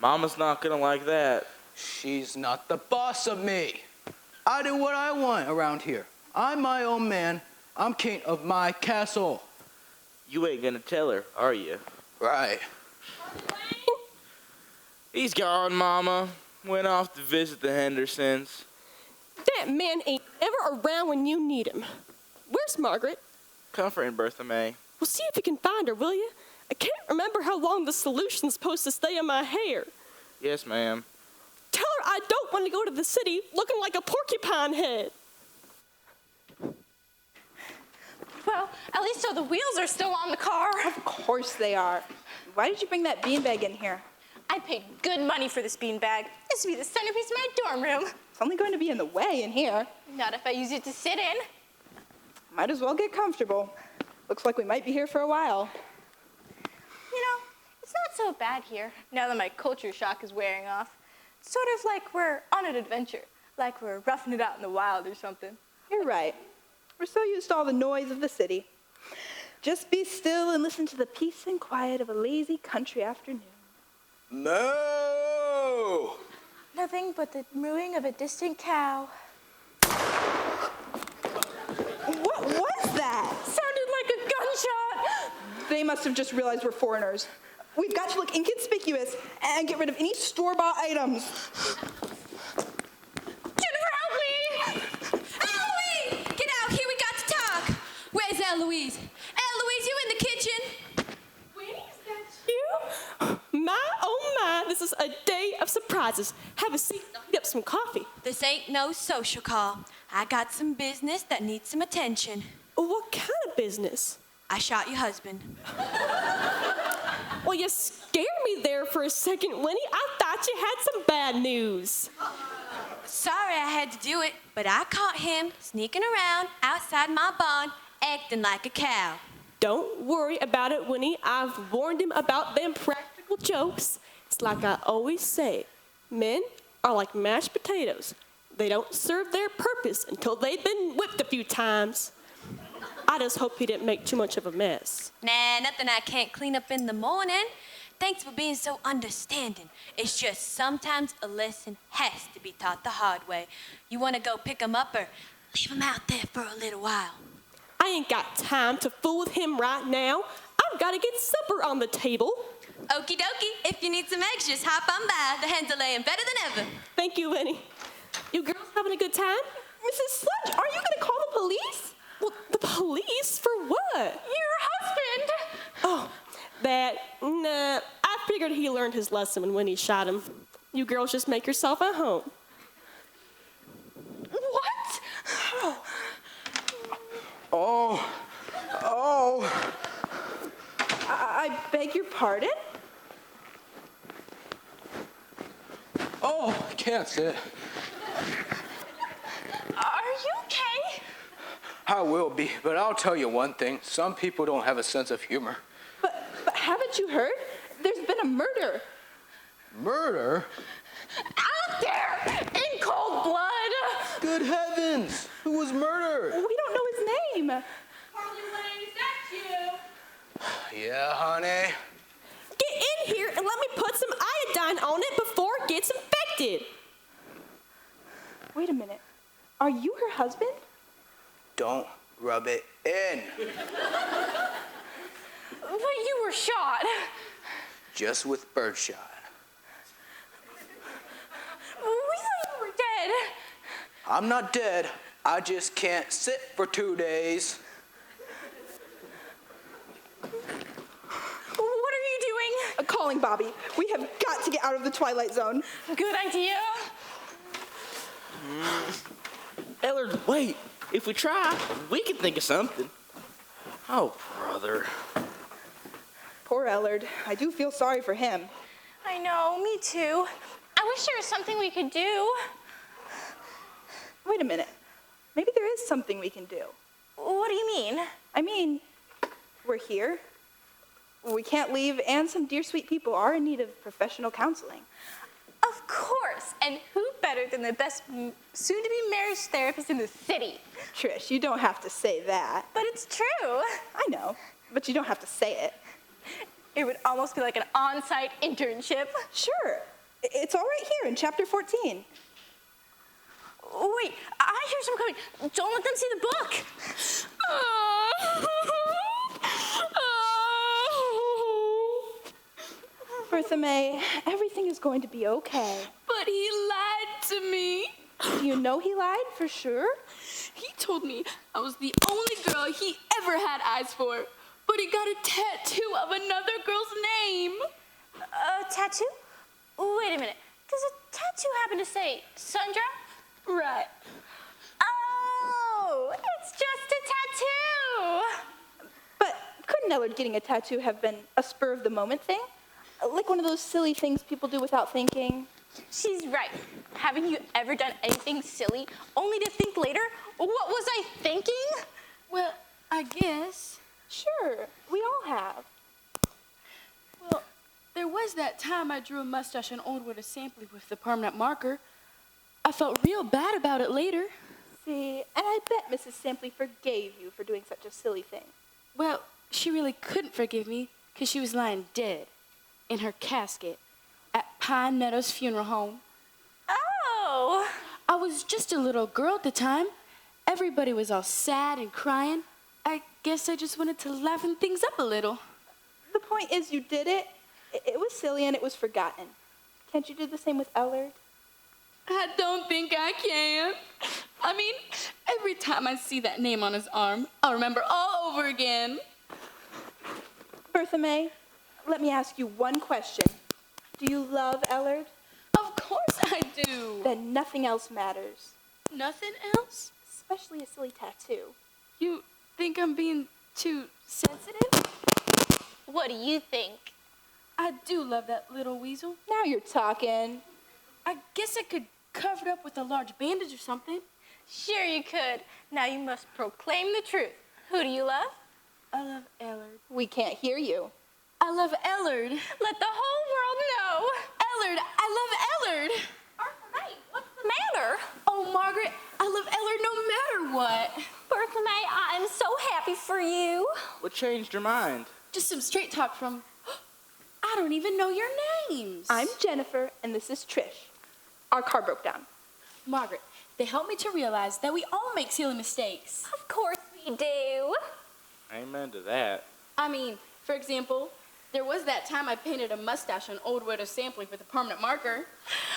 Mama's not gonna like that. She's not the boss of me. I do what I want around here. I'm my own man. I'm king of my castle. You ain't gonna tell her, are you? Right. He's gone, Mama. Went off to visit the Hendersons. That man ain't ever around when you need him. Where's Margaret? Comforting Bertha May. Well, see if you can find her, will you? I can't remember how long the solution's supposed to stay on my hair. Yes, ma'am. don't want to go to the city looking like a porcupine head. Well, at least all the wheels are still on the car. Of course they are. Why did you bring that beanbag in here? I paid good money for this beanbag. This will be the centerpiece of my dorm room. It's only going to be in the way in here. Not if I use it to sit in. Might as well get comfortable. Looks like we might be here for a while. You know, it's not so bad here, now that my culture shock is wearing off. It's sort of like we're on an adventure, like we're roughing it out in the wild or something. You're right. We're so used to all the noise of the city. Just be still and listen to the peace and quiet of a lazy country afternoon. Moo! Nothing but the mooing of a distant cow. What was that? Sounded like a gunshot. They must have just realized we're foreigners. We've got to look inconspicuous and get rid of any store-bought items. Jennifer, help me! Eloise! Get out here, we got to talk. Where's Eloise? Eloise, you in the kitchen? Winnie, is that you? My, oh my, this is a day of surprises. Have a seat, I'll heat up some coffee. This ain't no social call. I got some business that needs some attention. What kind of business? I shot your husband. Well, you scared me there for a second, Winnie. I thought you had some bad news. Sorry I had to do it, but I caught him sneaking around outside my barn, acting like a cow. Don't worry about it, Winnie. I've warned him about them practical jokes. It's like I always say, men are like mashed potatoes. They don't serve their purpose until they've been whipped a few times. I just hope he didn't make too much of a mess. Nah, nothing I can't clean up in the morning. Thanks for being so understanding. It's just sometimes a lesson has to be taught the hard way. You want to go pick him up or leave him out there for a little while? I ain't got time to fool with him right now. I've got to get supper on the table. Okie dokie, if you need some eggs, just hop on by. The hens are laying better than ever. Thank you, Winnie. You girls having a good time? Mrs. Sludge, are you going to call the police? Well, the police? For what? Your husband! Oh, nah, I figured he learned his lesson when Winnie shot him. You girls just make yourself at home. What? Oh. I beg your pardon? Oh, can't sit. Are you okay? I will be, but I'll tell you one thing. Some people don't have a sense of humor. But haven't you heard? There's been a murder. Murder? Out there! In cold blood! Good heavens! Who was murdered? We don't know his name. Yeah, honey. Get in here and let me put some iodine on it before it gets infected. Wait a minute. Are you her husband? Don't rub it in. But you were shot. Just with birdshot. We thought you were dead. I'm not dead. I just can't sit for 2 days. What are you doing? Calling Bobby. We have got to get out of the Twilight Zone. Good idea. Ellard, wait. If we try, we can think of something. Oh, brother. Poor Ellard. I do feel sorry for him. I know, me too. I wish there was something we could do. Wait a minute. Maybe there is something we can do. What do you mean? I mean, we're here. We can't leave, and some dear sweet people are in need of professional counseling. Of course. And who better than the best soon-to-be marriage therapist in the city? Trish, you don't have to say that. But it's true. I know, but you don't have to say it. It would almost be like an on-site internship. Sure. It's all right here in chapter 14. Wait, I hear someone coming. Don't let them see the book. Bertha May, everything is going to be okay. But he lied to me. Do you know he lied for sure? He told me I was the only girl he ever had eyes for. But he got a tattoo of another girl's name. A tattoo? Wait a minute. Does a tattoo happen to say Sundrop? Right. Oh, it's just a tattoo. But couldn't Ellard getting a tattoo have been a spur of the moment thing? Like one of those silly things people do without thinking? She's right. Haven't you ever done anything silly only to think later, what was I thinking? Well, I guess. Sure, we all have. Well, there was that time I drew a mustache on Old Wood Assembly with the permanent marker. I felt real bad about it later. See, and I bet Mrs. Sampley forgave you for doing such a silly thing. Well, she really couldn't forgive me because she was lying dead in her casket at Pine Meadows Funeral Home. Oh. I was just a little girl at the time. Everybody was all sad and crying. I guess I just wanted to liven things up a little. The point is you did it. It was silly and it was forgotten. Can't you do the same with Ellard? I don't think I can. I mean, every time I see that name on his arm, I'll remember all over again. Bertha May, let me ask you one question. Do you love Ellard? Of course I do. Then nothing else matters. Nothing else? Especially a silly tattoo. You think I'm being too sensitive? What do you think? I do love that little weasel. Now you're talking. I guess I could cover it up with a large bandage or something. Sure you could. Now you must proclaim the truth. Who do you love? I love Ellard. We can't hear you. I love Ellard. Let the whole world know. Ellard, I love Ellard. Bertha May, what's the matter? Oh, Margaret, I love Ellard no matter what. Bertha May, I'm so happy for you. What changed your mind? Just some straight talk from... I don't even know your names. I'm Jennifer, and this is Trish. Our car broke down. Margaret, they helped me to realize that we all make silly mistakes. Of course we do. Amen to that. I mean, for example, there was that time I painted a mustache on Old Widow Sampling with a permanent marker.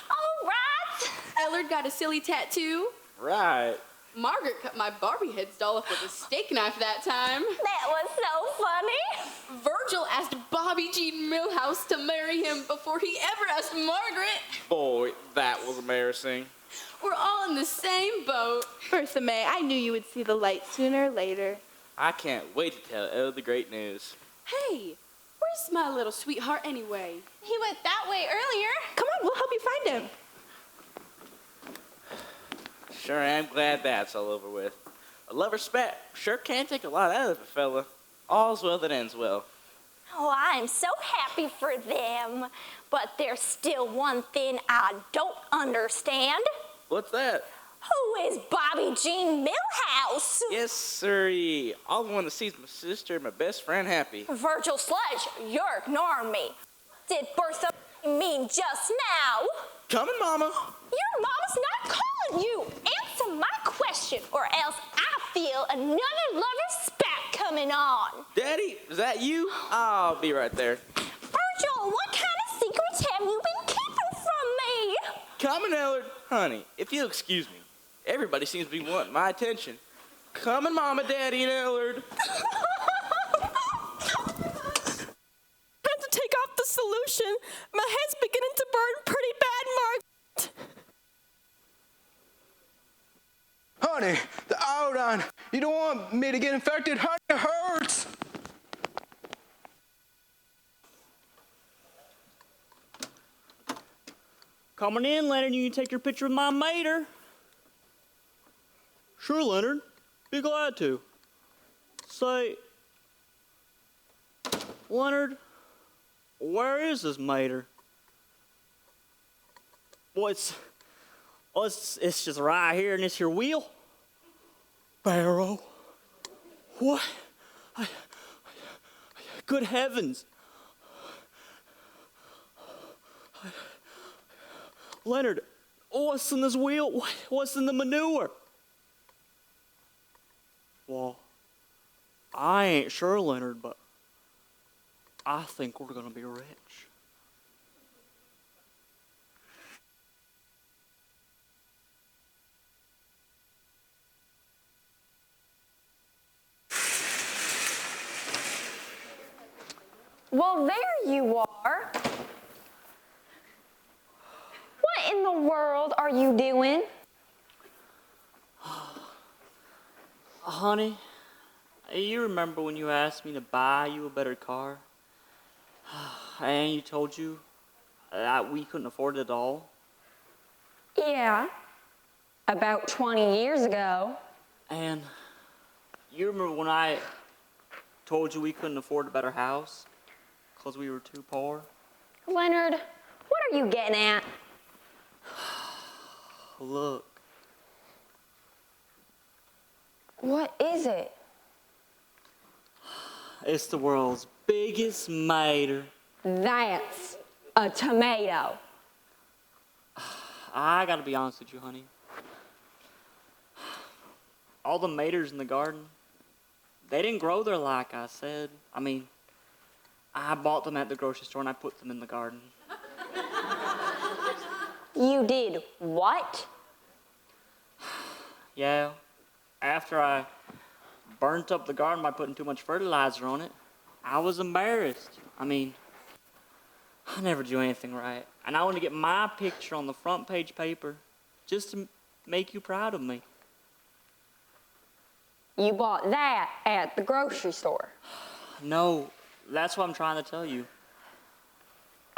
All right. Ellard got a silly tattoo. Right. Margaret cut my Barbie head's doll off with a steak knife that time. That was so funny. Virgil asked Bobby Jean Millhouse to marry him before he ever asked Margaret. Boy, that was embarrassing. We're all in the same boat. Bertha May, I knew you would see the light sooner or later. I can't wait to tell Elle the great news. Hey, where's my little sweetheart anyway? He went that way earlier. Come on, we'll help you find him. Sure am glad that's all over with. A lover's spat sure can take a lot out of a fella. All's well that ends well. Oh, I'm so happy for them. But there's still one thing I don't understand. What's that? Who is Bobby Jean Millhouse? Yes, sirree. All I want to see is my sister and my best friend happy. Virgil Sledge, you're ignoring me. Did Bertha mean just now? Coming, Mama. Your mama's not calling you. Answer my question, or else I feel another lover's spat coming on. Daddy, is that you? I'll be right there. Virgil, what kind of secrets have you been keeping from me? Coming, Ellard. Honey, if you'll excuse me, everybody seems to be wanting my attention. Coming, Mama, Daddy, and Ellard. Have to take off the solution. My head's beginning to burn pretty bad, Margaret. Honey, the iodine. You don't want me to get infected. Honey, it hurts. Coming in, Leonard, you can take your picture with my mater. Sure, Leonard. Be glad to. Say, Leonard, where is this mater? Well, it's just right here in this here wheel. Barrow. What? Good heavens. Leonard, what's in this wheel? What's in the manure? Well, I ain't sure, Leonard, but I think we're gonna be rich. Well, there you are. are you doing? Honey, you remember when you asked me to buy you a better car? And you told you that we couldn't afford it at all? Yeah, about 20 years ago. And you remember when I told you we couldn't afford a better house because we were too poor? Leonard, what are you getting at? Look. What is it? It's the world's biggest mater. That's a tomato. I gotta be honest with you, honey. All the maters in the garden, they didn't grow there like I said. I mean, I bought them at the grocery store and I put them in the garden. You did what? Yeah, after I burnt up the garden by putting too much fertilizer on it, I was embarrassed. I mean, I never do anything right. And I want to get my picture on the front page paper just to make you proud of me. You bought that at the grocery store. No, that's what I'm trying to tell you.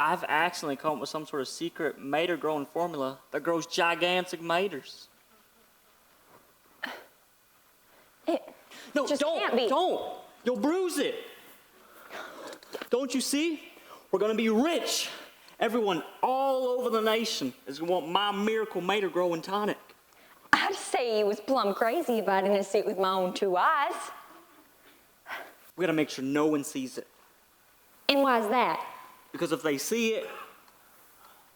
I've accidentally come up with some sort of secret mater growing formula that grows gigantic maters. No, just can't be. Don't. You'll bruise it. Don't you see? We're going to be rich. Everyone all over the nation is going to want my miracle mater growing tonic. I'd say you was plumb crazy if I didn't see it with my own two eyes. We got to make sure no one sees it. And why's that? Because if they see it,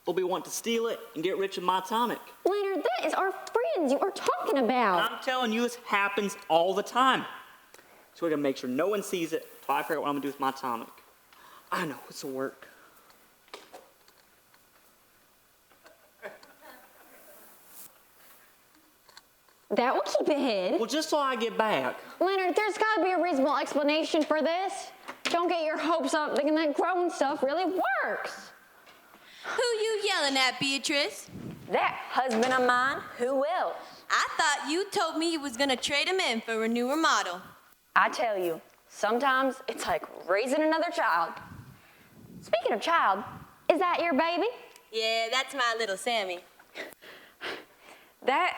they'll be wanting to steal it and get rich with my tonic. Leonard, that is our friends you are talking about. I'm telling you, this happens all the time. So we're going to make sure no one sees it until I figure out what I'm going to do with my tonic. I know, it's a work. That will keep it hid. Well, just till I get back. Leonard, there's got to be a reasonable explanation for this. Don't get your hopes up thinking that growing stuff really works. Who you yelling at, Beatrice? That husband of mine, who else? I thought you told me you was gonna trade him in for a newer model. I tell you, sometimes it's like raising another child. Speaking of child, is that your baby? Yeah, that's my little Sammy. That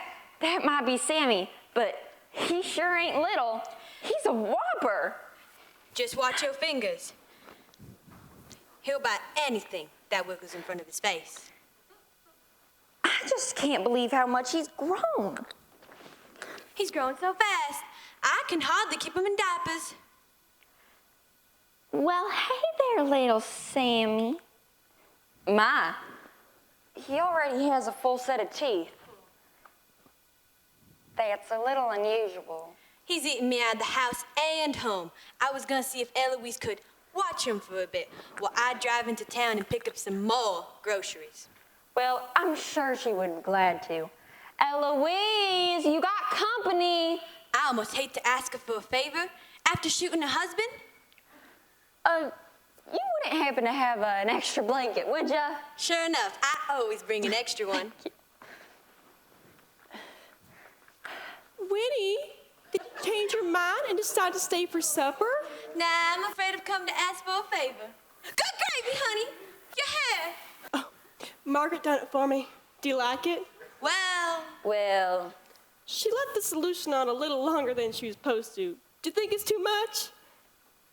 might be Sammy, but he sure ain't little. He's a whopper. Just watch your fingers. He'll bite anything that wiggles in front of his face. I just can't believe how much he's grown. He's growing so fast, I can hardly keep him in diapers. Well, hey there, little Sammy. My, he already has a full set of teeth. That's a little unusual. He's eating me out of the house and home. I was gonna see if Eloise could watch him for a bit while I drive into town and pick up some more groceries. Well, I'm sure she would be glad to. Eloise, you got company. I almost hate to ask her for a favor after shooting her husband. You wouldn't happen to have an extra blanket, would ya? Sure enough, I always bring an extra one. Winnie, did you change your mind and decide to stay for supper? Nah, I'm afraid I've come to ask for a favor. Good gravy, honey. Your hair. Oh, Margaret done it for me. Do you like it? Well, she left the solution on a little longer than she was supposed to. Do you think it's too much?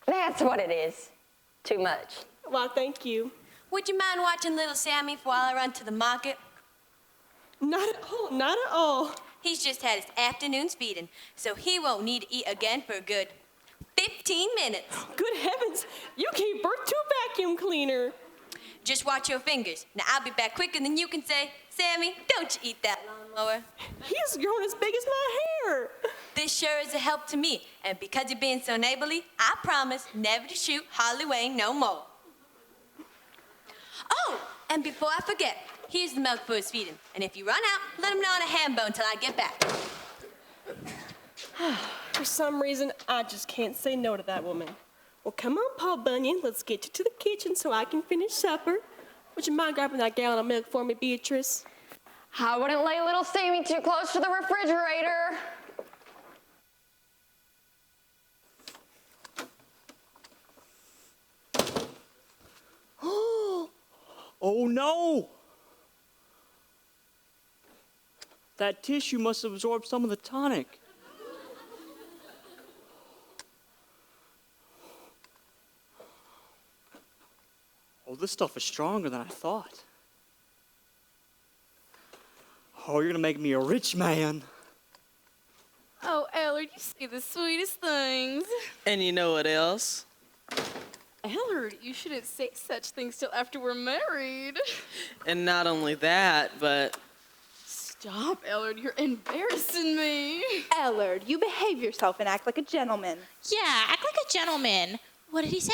That's what it is. Too much. Well, thank you. Would you mind watching little Sammy while I run to the market? Not at all, not at all. He's just had his afternoon's feeding, so he won't need to eat again for a good 15 minutes. Good heavens, you gave birth to a vacuum cleaner. Just watch your fingers. Now I'll be back quicker than you can say, Sammy, don't you eat that lawnmower. He's grown as big as my hair. This sure is a help to me, and because you're being so neighborly, I promise never to shoot Holly Wayne no more. Oh, and before I forget, here's the milk for his feeding. And if you run out, let him know on a ham bone till I get back. For some reason, I just can't say no to that woman. Well, come on, Paul Bunyan, let's get you to the kitchen so I can finish supper. Would you mind grabbing that gallon of milk for me, Beatrice? I wouldn't lay little Sammy too close to the refrigerator. Oh no! That tissue must have absorbed some of the tonic. Oh, this stuff is stronger than I thought. Oh, you're gonna make me a rich man. Oh, Ellard, you say the sweetest things. And you know what else? Ellard, you shouldn't say such things till after we're married. And not only that, but Stop, Ellard, you're embarrassing me. Ellard, you behave yourself and act like a gentleman. Yeah, act like a gentleman. What did he say?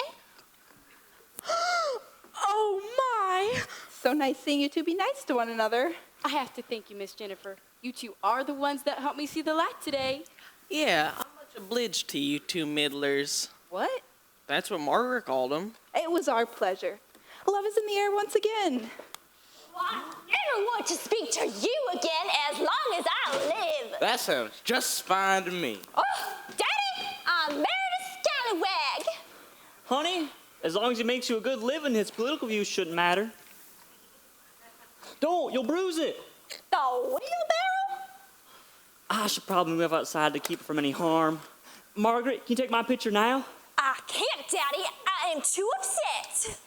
Oh my! So nice seeing you two be nice to one another. I have to thank you, Miss Jennifer. You two are the ones that helped me see the light today. yeah, I'm much obliged to you two middlers. What? That's what Margaret called them. It was our pleasure. Love is in the air once again. Well, I never want to speak to you again as long as I live. That sounds just fine to me. Oh, Daddy, I married a scallywag. Honey, as long as he makes you a good living, his political views shouldn't matter. Don't, you'll bruise it. The wheelbarrow? I should probably move outside to keep it from any harm. Margaret, can you take my picture now? I can't, Daddy. I am too upset.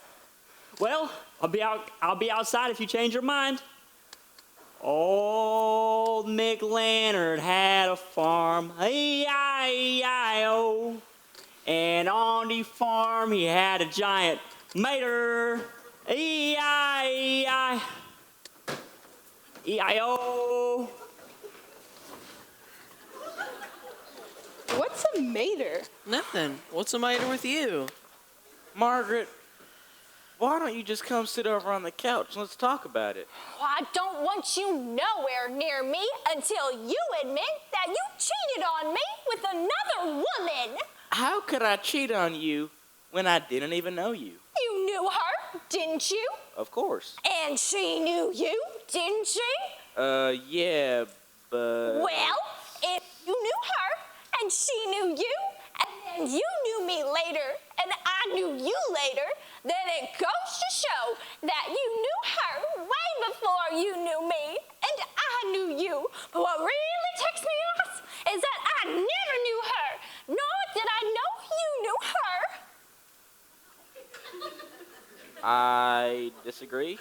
Well, I'll be outside if you change your mind. Old Mick Leonard had a farm, E-I-E-I-O. And on the farm he had a giant mater, E-I-E-I. E-I-O. What's a mater? Nothing. What's the matter with you? Margaret, why don't you just come sit over on the couch and let's talk about it? Well, I don't want you nowhere near me until you admit that you cheated on me with another woman. How could I cheat on you when I didn't even know you? You knew her, didn't you? Of course. And she knew you, didn't she? Yeah, but... Well, if you knew her and she knew you, and then you knew me later, and I knew you later, then it goes to show that you knew her way before you knew me, and I knew you. But what really ticks me off is that I never knew her, nor did I know you knew her. I disagree.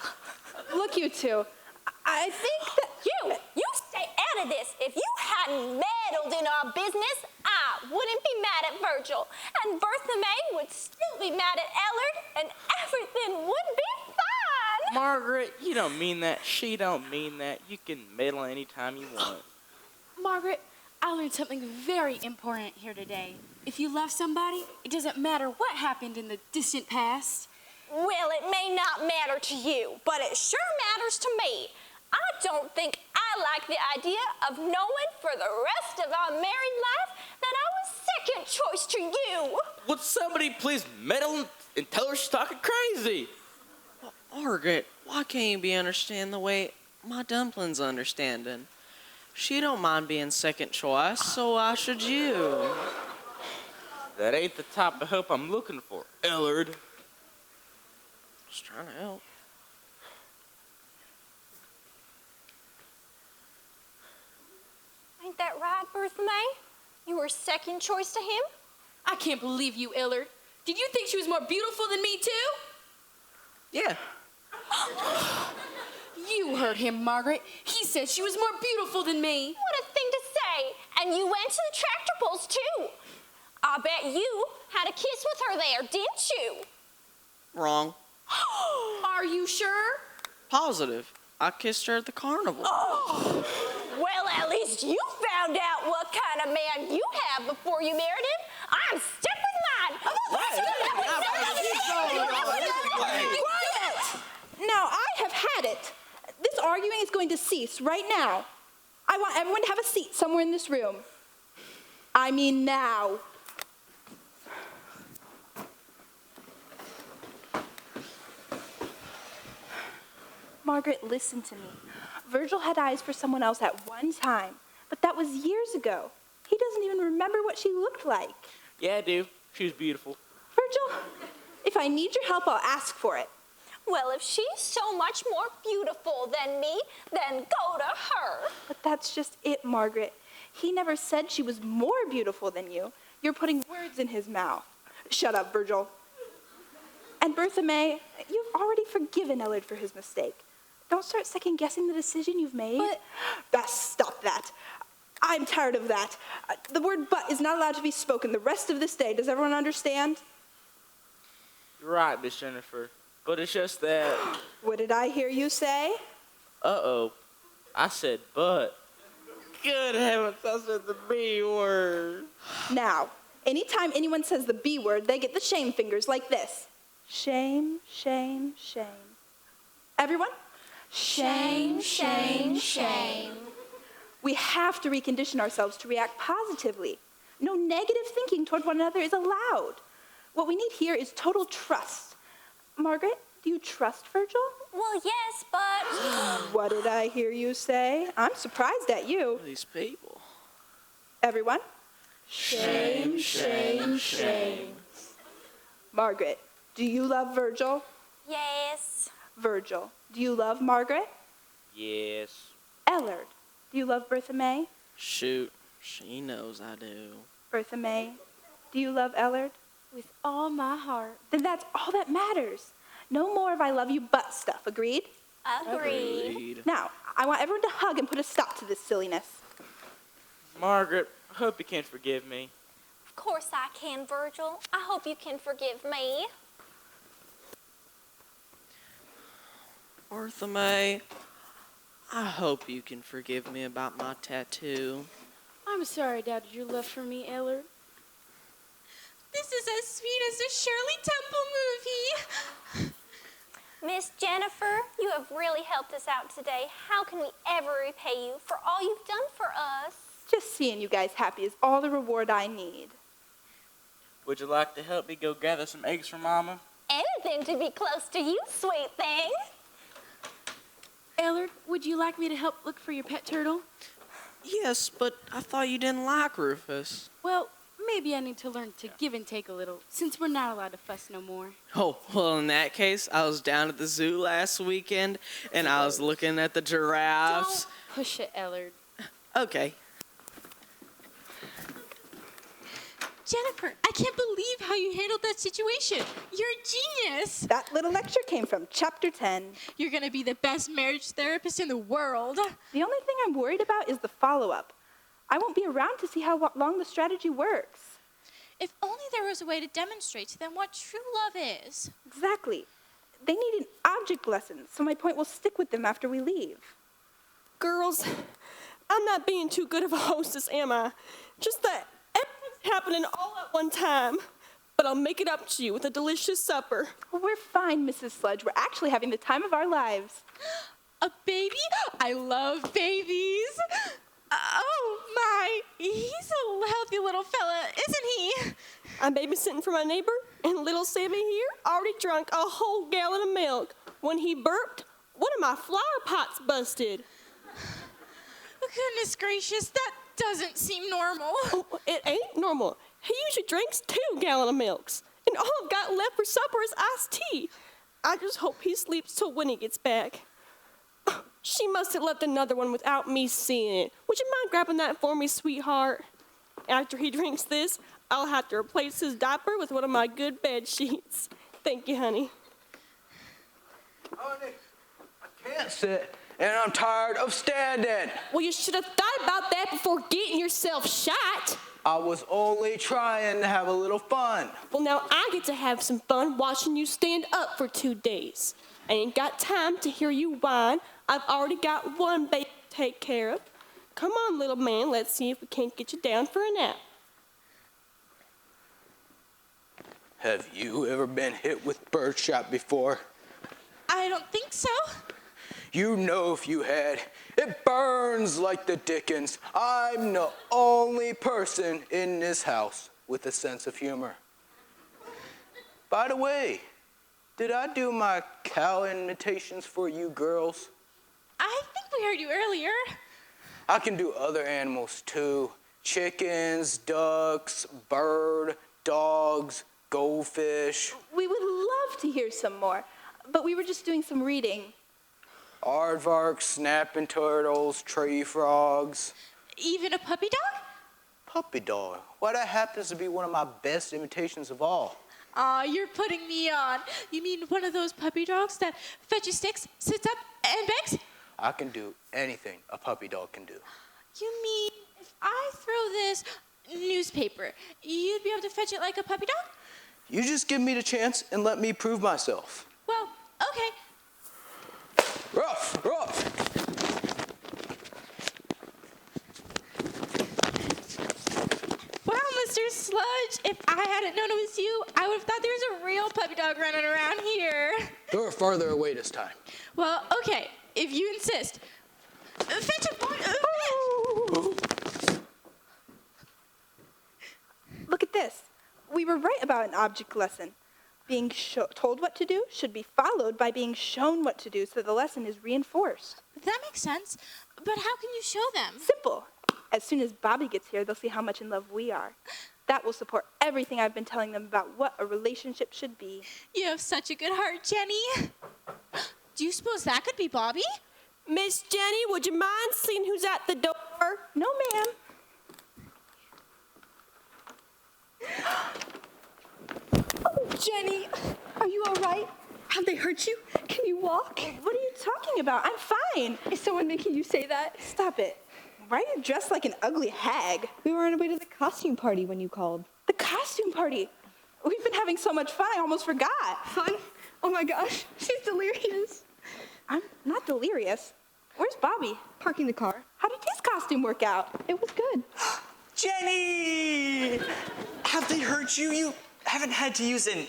Look, you two. I think that... You stay out of this. If you hadn't meddled in our business, I wouldn't be mad at Virgil. And Bertha May would still be mad at Ellard, and everything would be fine. Margaret, you don't mean that. She don't mean that. You can meddle anytime you want. Margaret, I learned something very important here today. If you love somebody, it doesn't matter what happened in the distant past. Well, it may not matter to you, but it sure matters to me. I don't think I like the idea of knowing for the rest of our married life that I was second choice to you. Would somebody please meddle and tell her she's talking crazy? Margaret, why can't you be understand the way my dumpling's understanding? She don't mind being second choice, so why should you? That ain't the type of help I'm looking for, Ellard. Just trying to help. Ain't that right, Bertha May? You were second choice to him? I can't believe you, Ellard. Did you think she was more beautiful than me, too? Yeah. You heard him, Margaret. He said she was more beautiful than me. What a thing to say. And you went to the tractor pulls, too. I bet you had a kiss with her there, didn't you? Wrong. Are you sure? Positive. I kissed her at the carnival. Oh. Well, at least you found out what kind of man you have before you married him. I'm stuck with mine. Quiet! Now, I have had it. This arguing is going to cease right now. I want everyone to have a seat somewhere in this room. I mean now. Margaret, listen to me. Virgil had eyes for someone else at one time, but that was years ago. He doesn't even remember what she looked like. Yeah, I do. She was beautiful. Virgil, if I need your help, I'll ask for it. Well, if she's so much more beautiful than me, then go to her. But that's just it, Margaret. He never said she was more beautiful than you. You're putting words in his mouth. Shut up, Virgil. And Bertha May, you've already forgiven Ellard for his mistake. Don't start second-guessing the decision you've made. But Stop that. I'm tired of that. The word but is not allowed to be spoken the rest of this day. Does everyone understand? You're right, Miss Jennifer. But it's just that... What did I hear you say? Uh-oh. I said but. Good heavens, I said the B word. Now, anytime anyone says the B word, they get the shame fingers like this. Shame, shame, shame. Everyone? Shame, shame, shame. We have to recondition ourselves to react positively. No negative thinking toward one another is allowed. What we need here is total trust. Margaret, do you trust Virgil? Well, yes, but... What did I hear you say? I'm surprised at you. These people. Everyone? shame, shame, shame. Margaret, do you love Virgil? Yes. Virgil, do you love Margaret? Yes. Ellard, do you love Bertha May? Shoot, she knows I do. Bertha May, do you love Ellard? With all my heart. Then that's all that matters. No more of I love you but stuff, agreed? Agreed. Now, I want everyone to hug and put a stop to this silliness. Margaret, I hope you can forgive me. Of course I can, Virgil. I hope you can forgive me. Bertha May, I hope you can forgive me about my tattoo. I'm sorry I doubted your love for me, Ellard. This is as sweet as a Shirley Temple movie. Miss Jennifer, you have really helped us out today. How can we ever repay you for all you've done for us? Just seeing you guys happy is all the reward I need. Would you like to help me go gather some eggs for Mama? Anything to be close to you, sweet thing. Ellard, would you like me to help look for your pet turtle? Yes, but I thought you didn't like Rufus. Well, maybe I need to learn to give and take a little, since we're not allowed to fuss no more. Oh, well, in that case, I was down at the zoo last weekend, and I was looking at the giraffes. Don't push it, Ellard. Okay. Jennifer, I can't believe how you handled that situation. You're a genius. That little lecture came from Chapter 10. You're going to be the best marriage therapist in the world. The only thing I'm worried about is the follow-up. I won't be around to see how long the strategy works. If only there was a way to demonstrate to them what true love is. Exactly. They need an object lesson, so my point will stick with them after we leave. Girls, I'm not being too good of a hostess, am I? Just that everything's happening all at one time. But I'll make it up to you with a delicious supper. Well, we're fine, Mrs. Sludge. We're actually having the time of our lives. A baby? I love babies. Oh, my. He's a healthy little fella, isn't he? I'm babysitting for my neighbor, and little Sammy here already drunk a whole gallon of milk. When he burped, one of my flower pots busted. Goodness gracious, that doesn't seem normal. Oh, it ain't normal. He usually drinks 2 gallons of milks, and all I've got left for supper is iced tea. I just hope he sleeps till when he gets back. She must have left another one without me seeing it. Would you mind grabbing that for me, sweetheart? After he drinks this, I'll have to replace his diaper with one of my good bed sheets. Thank you, honey. Honey, I can't sit, and I'm tired of standing. Well, you should have thought about that before getting yourself shot. I was only trying to have a little fun. Well, now I get to have some fun watching you stand up for 2 days. I ain't got time to hear you whine. I've already got one baby to take care of. Come on, little man, let's see if we can't get you down for a nap. Have you ever been hit with birdshot before? I don't think so. You know if you had. It burns like the dickens. I'm the only person in this house with a sense of humor. By the way, Did I do my cow imitations for you girls? I think we heard you earlier. I can do other animals too. Chickens, ducks, bird, dogs, goldfish. We would love to hear some more, but we were just doing some reading. Aardvarks, snapping turtles, tree frogs. Even a puppy dog? Puppy dog. Why, that happens to be one of my best imitations of all. Aw, you're putting me on. You mean one of those puppy dogs that fetches sticks, sits up, and begs? I can do anything a puppy dog can do. You mean if I throw this newspaper, you'd be able to fetch it like a puppy dog? You just give me the chance and let me prove myself. Well, okay. Ruff, ruff. Wow, Mr. Sludge, if I hadn't known it was you, I would have thought there was a real puppy dog running around here. You're farther away this time. Well, okay, if you insist. Fetch it, boy. Look at this. We were right about an object lesson. Being told what to do should be followed by being shown what to do so the lesson is reinforced. That makes sense, but how can you show them? Simple. As soon as Bobby gets here, they'll see how much in love we are. That will support everything I've been telling them about what a relationship should be. You have such a good heart, Jenny. Do you suppose that could be Bobby? Miss Jenny, would you mind seeing who's at the door? No, ma'am. Oh, Jenny, are you all right? Have they hurt you? Can you walk? What are you talking about? I'm fine. Is someone making you say that? Stop it. Why are you dressed like an ugly hag? We were on our way to the costume party when you called. The costume party? We've been having so much fun, I almost forgot. Fun? Oh my gosh, she's delirious. I'm not delirious. Where's Bobby? Parking the car. How did his costume work out? It was good. Jenny! Have they hurt you? You haven't had to use an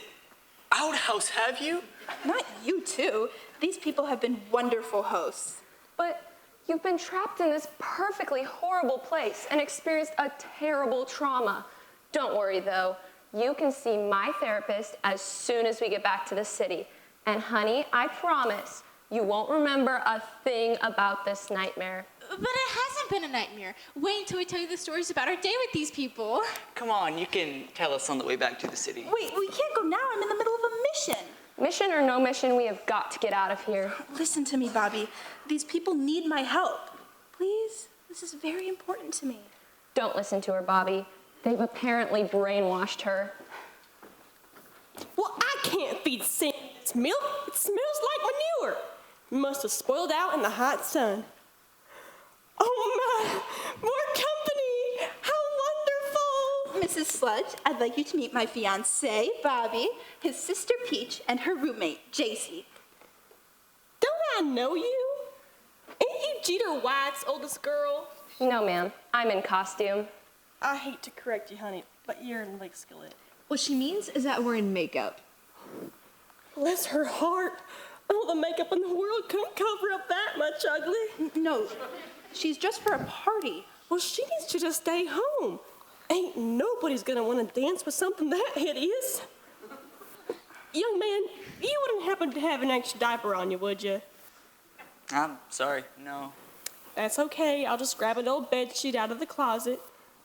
outhouse, have you? Not you two. These people have been wonderful hosts. But you've been trapped in this perfectly horrible place and experienced a terrible trauma. Don't worry, though. You can see my therapist as soon as we get back to the city. And honey, I promise you won't remember a thing about this nightmare. But it hasn't been a nightmare. Wait until we tell you the stories about our day with these people. Come on, you can tell us on the way back to the city. Wait, we can't go now. I'm in the middle of a mission. Mission or no mission, we have got to get out of here. Listen to me, Bobby. These people need my help. Please, this is very important to me. Don't listen to her, Bobby. They've apparently brainwashed her. Well, I can't feed Sam this milk. It smells like manure. Must have spoiled out in the hot sun. Oh my, more company. How wonderful. Mrs. Sludge, I'd like you to meet my fiancé, Bobby, his sister Peach, and her roommate, JC. Don't I know you? Ain't you Jeter White's oldest girl? No, ma'am. I'm in costume. I hate to correct you, honey, but you're in Lake Skillet. What she means is that we're in makeup. Bless her heart. All the makeup in the world couldn't cover up that much ugly. No, she's dressed for a party. Well, she needs to just stay home. Ain't nobody's gonna want to dance with something that hideous. Young man, you wouldn't happen to have an extra diaper on you, would you? I'm sorry, no. That's okay. I'll just grab an old bed sheet out of the closet.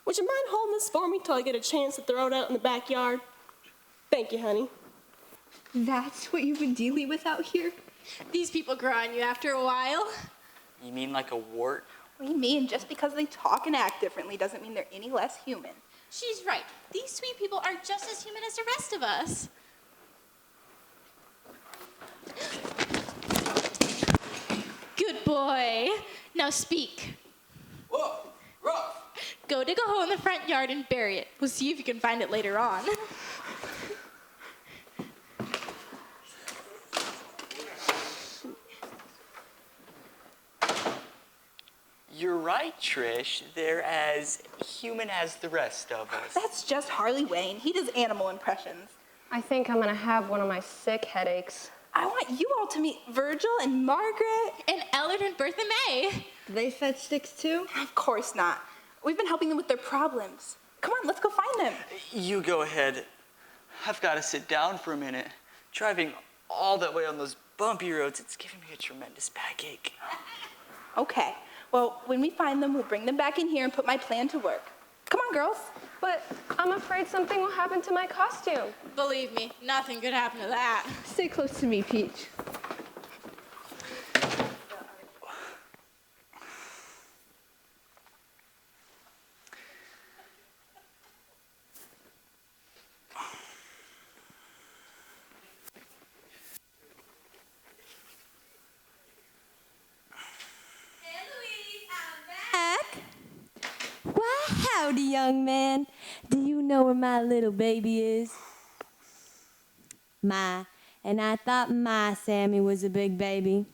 Would you mind holding this for me till I get a chance to throw it out in the backyard? Thank you, honey. That's what you've been dealing with out here? These people grow on you after a while. You mean like a wart? We mean just because they talk and act differently doesn't mean they're any less human. She's right. These sweet people are just as human as the rest of us. Good boy. Now speak. Whoa, rough. Go dig a hole in the front yard and bury it. We'll see if you can find it later on. You're right, Trish. They're as human as the rest of us. That's just Harley Wayne. He does animal impressions. I think I'm gonna have one of my sick headaches. I want you all to meet Virgil and Margaret. And Ellard and Bertha May. Do they fetch sticks too? Of course not. We've been helping them with their problems. Come on, let's go find them. You go ahead. I've got to sit down for a minute. Driving all that way on those bumpy roads, it's giving me a tremendous backache. Okay. Well, when we find them, we'll bring them back in here and put my plan to work. Come on, girls. But I'm afraid something will happen to my costume. Believe me, nothing could happen to that. Stay close to me, Peach. Why, howdy, young man. Do you know where my little baby is? And I thought my Sammy was a big baby.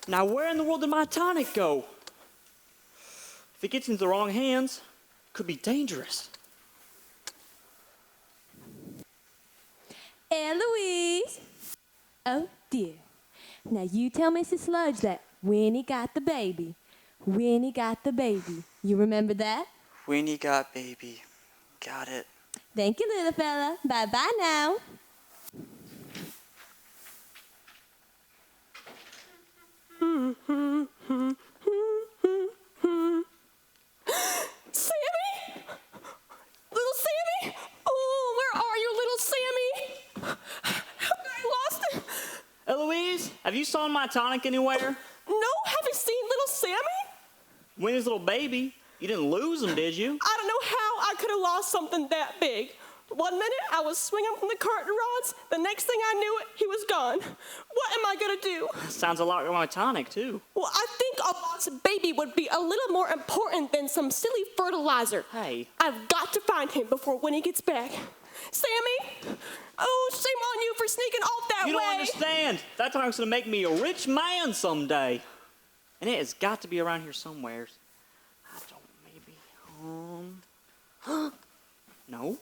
Now, where in the world did my tonic go? If it gets into the wrong hands, it could be dangerous. Eloise! Oh, dear. Now, you tell Mrs. Sludge that Winnie got the baby. Winnie got the baby. You remember that? Winnie got baby. Got it. Thank you, little fella. Bye-bye now. Sammy? Little Sammy? Oh, where are you, little Sammy? I lost him. Eloise, have you saw my tonic anywhere? No, haven't seen little Sammy? Winnie's little baby. You didn't lose him, did you? I don't know how I could have lost something that big. 1 minute, I was swinging from the curtain rods. The next thing I knew it, he was gone. What am I gonna do? Sounds a lot like my tonic, too. Well, I think a lost baby would be a little more important than some silly fertilizer. Hey. I've got to find him before Winnie gets back. Sammy? Oh, shame on you for sneaking off that way. You don't understand. That tonic's gonna make me a rich man someday. And it has got to be around here somewhere. I don't, maybe, no?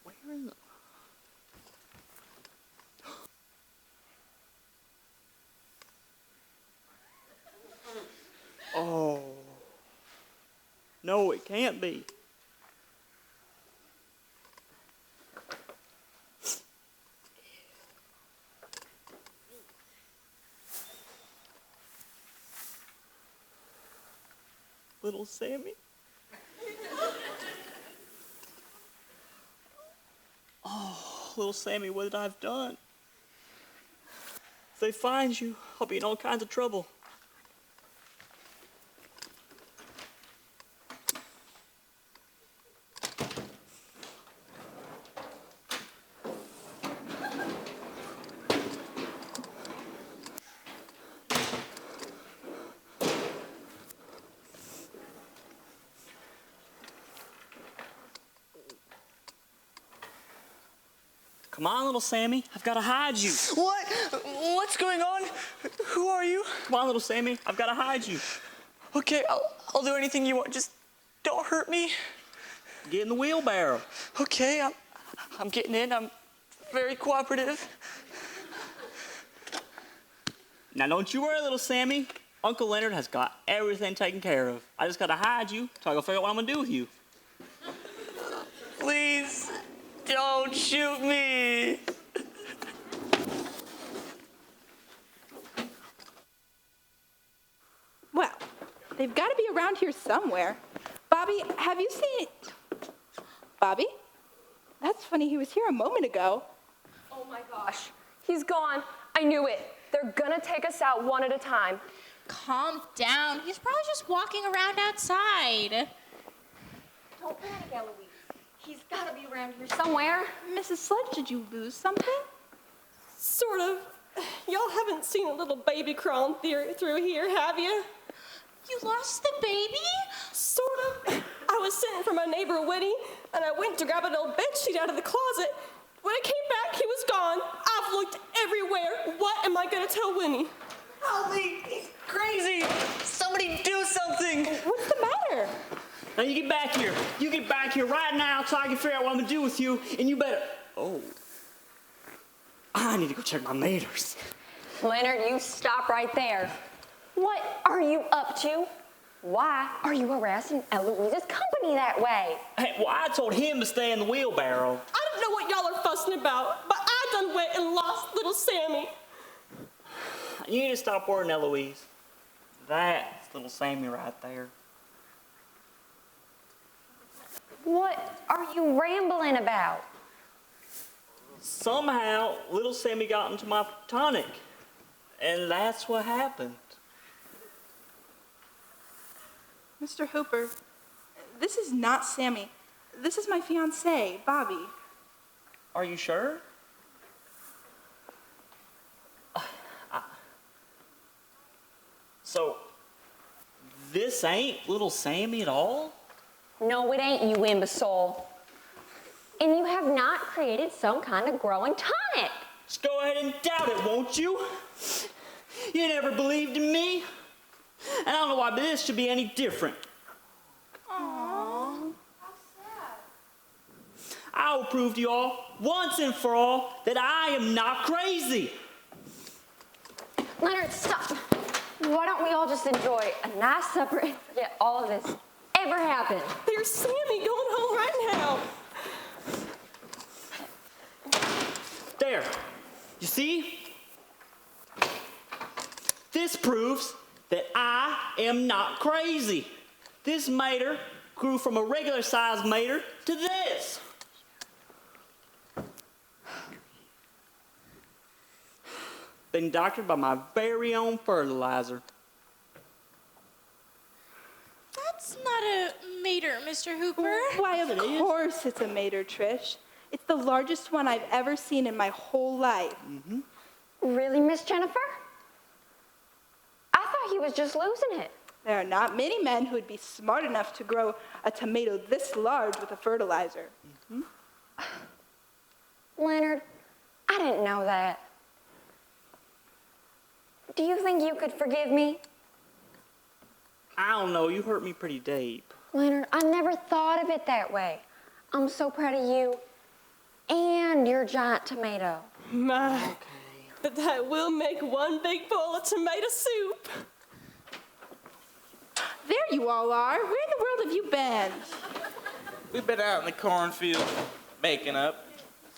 Where in the... Oh. No, it can't be. Little Sammy. Oh, little Sammy, what did I have done? If they find you, I'll be in all kinds of trouble. Come on, little Sammy. I've got to hide you. What? What's going on? Who are you? Come on, little Sammy. I've got to hide you. Okay, I'll do anything you want. Just don't hurt me. Get in the wheelbarrow. Okay, I'm getting in. I'm very cooperative. Now, don't you worry, little Sammy. Uncle Leonard has got everything taken care of. I just got to hide you till I go figure out what I'm going to do with you. Please, don't shoot me. Well, they've got to be around here somewhere. Bobby, have you seen... Bobby? That's funny, he was here a moment ago. Oh my gosh, he's gone. I knew it. They're gonna take us out one at a time. Calm down. He's probably just walking around outside. Don't panic, Eloise. He's gotta be around here somewhere. Mrs. Sledge, did you lose something? Sort of. Y'all haven't seen a little baby crawling through here, have you? You lost the baby? Sort of. I was sitting for my neighbor Winnie, and I went to grab an old bed sheet out of the closet. When I came back, he was gone. I've looked everywhere. What am I gonna tell Winnie? Help me! He's crazy! Somebody do something! What's the matter? Now you get back here. You get back here right now so I can figure out what I'm gonna do with you, and you better. Oh. I need to go check my maters. Leonard, you stop right there. What are you up to? Why are you harassing Eloise's company that way? Hey, well, I told him to stay in the wheelbarrow. I don't know what y'all are fussing about, but I done went and lost little Sammy. You need to stop worrying, Eloise. That's little Sammy right there. What are you rambling about? Somehow, little Sammy got into my tonic, and that's what happened. Mr. Hooper, this is not Sammy. This is my fiancé, Bobby. Are you sure? So, this ain't little Sammy at all? No, it ain't, you imbecile. And you have not created some kind of growing tonic. Just go ahead and doubt it, won't you? You never believed in me. And I don't know why this should be any different. Aww, how sad. I will prove to you all, once and for all, that I am not crazy. Leonard, stop. Why don't we all just enjoy a nice supper and forget all of this ever happened? There's Sammy going home right now. There. You see? This proves that I am not crazy. This mater grew from a regular sized mater to this. Been doctored by my very own fertilizer. That's not a mater, Mr. Hooper. Why, of course it's a mater, Trish. It's the largest one I've ever seen in my whole life. Mm-hmm. Really, Miss Jennifer? I thought he was just losing it. There are not many men who would be smart enough to grow a tomato this large with a fertilizer. Mm-hmm. Leonard, I didn't know that. Do you think you could forgive me? I don't know, you hurt me pretty deep. Leonard, I never thought of it that way. I'm so proud of you and your giant tomato. My, but that will make one big bowl of tomato soup. There you all are. Where in the world have you been? We've been out in the cornfield making up.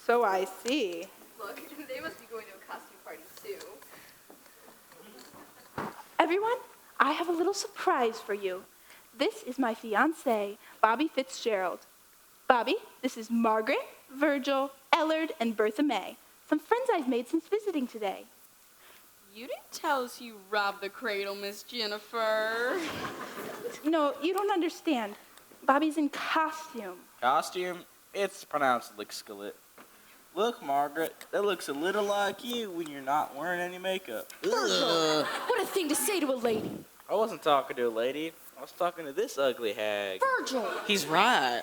So I see. Look, they must be going to a costume party too. Everyone, I have a little surprise for you. This is my fiancé, Bobby Fitzgerald. Bobby, this is Margaret, Virgil, Ellard, and Bertha May, some friends I've made since visiting today. You didn't tell us you robbed the cradle, Miss Jennifer. No, you don't understand. Bobby's in costume. Costume? It's pronounced lickskillet. Look, Margaret, that looks a little like you when you're not wearing any makeup. Virgil, what a thing to say to a lady. I wasn't talking to a lady. I was talking to this ugly hag. Virgil! He's right.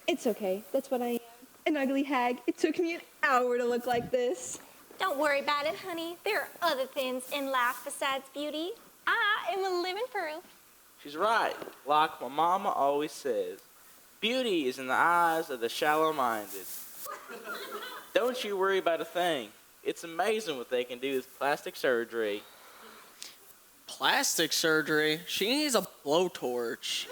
It's okay. That's what I am. An ugly hag. It took me an hour to look like this. Don't worry about it, honey. There are other things in life besides beauty. I am a living proof. She's right. Like my mama always says, beauty is in the eyes of the shallow-minded. Don't you worry about a thing. It's amazing what they can do with plastic surgery. Plastic surgery? She needs a blowtorch.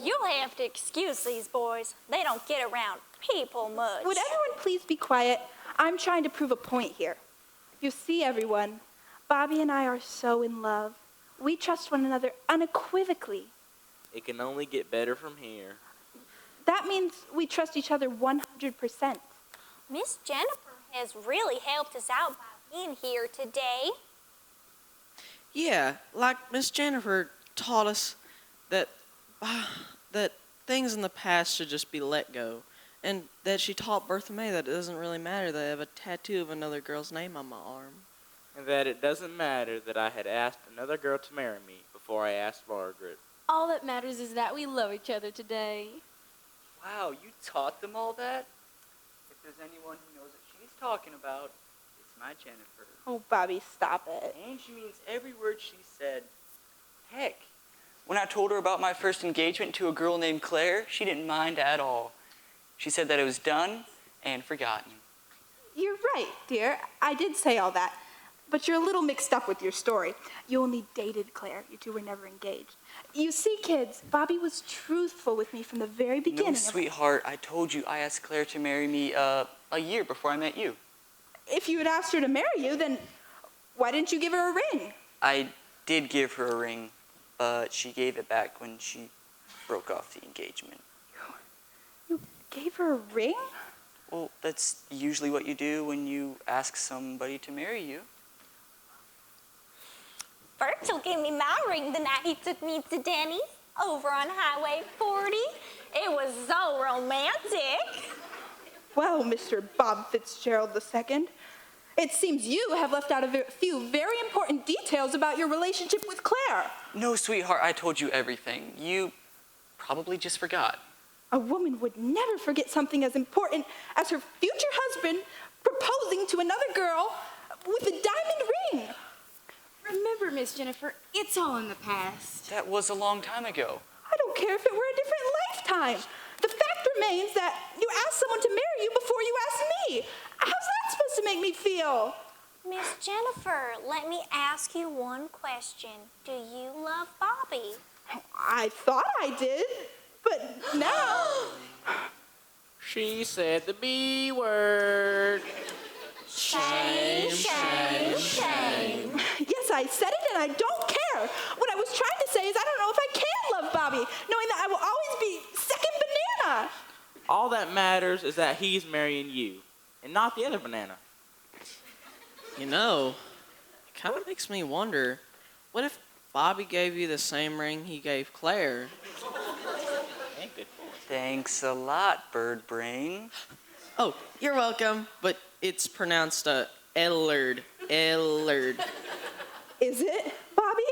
You'll have to excuse these boys. They don't get around people much. Would everyone please be quiet? I'm trying to prove a point here. You see, everyone, Bobby and I are so in love. We trust one another unequivocally. It can only get better from here. That means we trust each other 100%. Miss Jennifer has really helped us out by being here today. Yeah, like Miss Jennifer taught us that that things in the past should just be let go. And that she taught Bertha May that it doesn't really matter that I have a tattoo of another girl's name on my arm. And that it doesn't matter that I had asked another girl to marry me before I asked Margaret. All that matters is that we love each other today. Wow, you taught them all that? If there's anyone who knows what she's talking about, it's my Jennifer. Oh, Bobby, stop it. And she means every word she said. Heck, when I told her about my first engagement to a girl named Claire, she didn't mind at all. She said that it was done and forgotten. You're right, dear. I did say all that. But you're a little mixed up with your story. You only dated Claire. You two were never engaged. You see, kids, Bobby was truthful with me from the very beginning. No, sweetheart, I told you I asked Claire to marry me a year before I met you. If you had asked her to marry you, then why didn't you give her a ring? I did give her a ring, but she gave it back when she broke off the engagement. You gave her a ring? Well, that's usually what you do when you ask somebody to marry you. Virgil gave me my ring the night he took me to Denny's over on Highway 40. It was so romantic. Well, Mr. Bob Fitzgerald II, it seems you have left out a few very important details about your relationship with Claire. No, sweetheart, I told you everything. You probably just forgot. A woman would never forget something as important as her future husband proposing to another girl with a diamond ring. Remember, Miss Jennifer, it's all in the past. That was a long time ago. I don't care if it were a different lifetime. The fact remains that you asked someone to marry you before you asked me. How's that supposed to make me feel? Miss Jennifer, let me ask you one question. Do you love Bobby? I thought I did, but now... She said the B word. Shame, shame, shame. Yes, I said it and I don't care. What I was trying to say is I don't know if I can love Bobby, knowing that I will always be second banana. All that matters is that he's marrying you, and not the other banana. You know, it kind of makes me wonder, what if Bobby gave you the same ring he gave Claire? Thanks a lot, bird brain. Oh, you're welcome, but it's pronounced Ellard. Ellard. Is it, Bobby?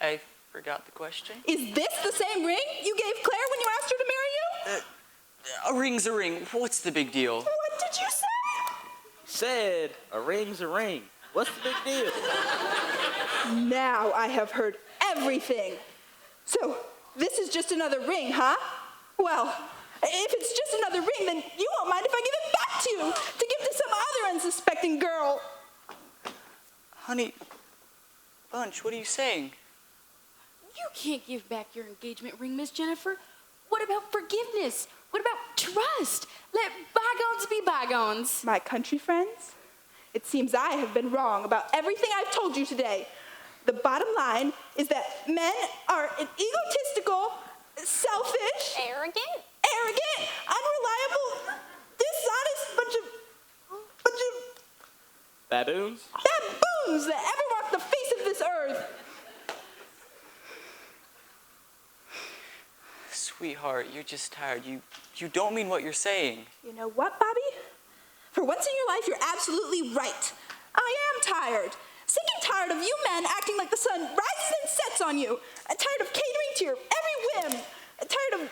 I forgot the question. Is this the same ring you gave Claire when you asked her to marry you? A ring's a ring. What's the big deal? What did you say? Said a ring's a ring. What's the big deal? Now I have heard everything. So, this is just another ring, huh? Well, if it's just another ring, then you won't mind if I give it back to you to give to some other unsuspecting girl. Honey, Bunch, what are you saying? You can't give back your engagement ring, Miss Jennifer. What about forgiveness? What about trust? Let bygones be bygones. My country friends, it seems I have been wrong about everything I've told you today. The bottom line is that men are an egotistical, selfish, arrogant, unreliable, dishonest bunch of Baboons? baboons that ever walked the face of this earth. Sweetheart, you're just tired. You don't mean what you're saying. You know what, Bobby? For once in your life, you're absolutely right. I am tired. Sick and tired of you men acting like the sun rises and sets on you. I'm tired of catering to your every whim. I'm tired of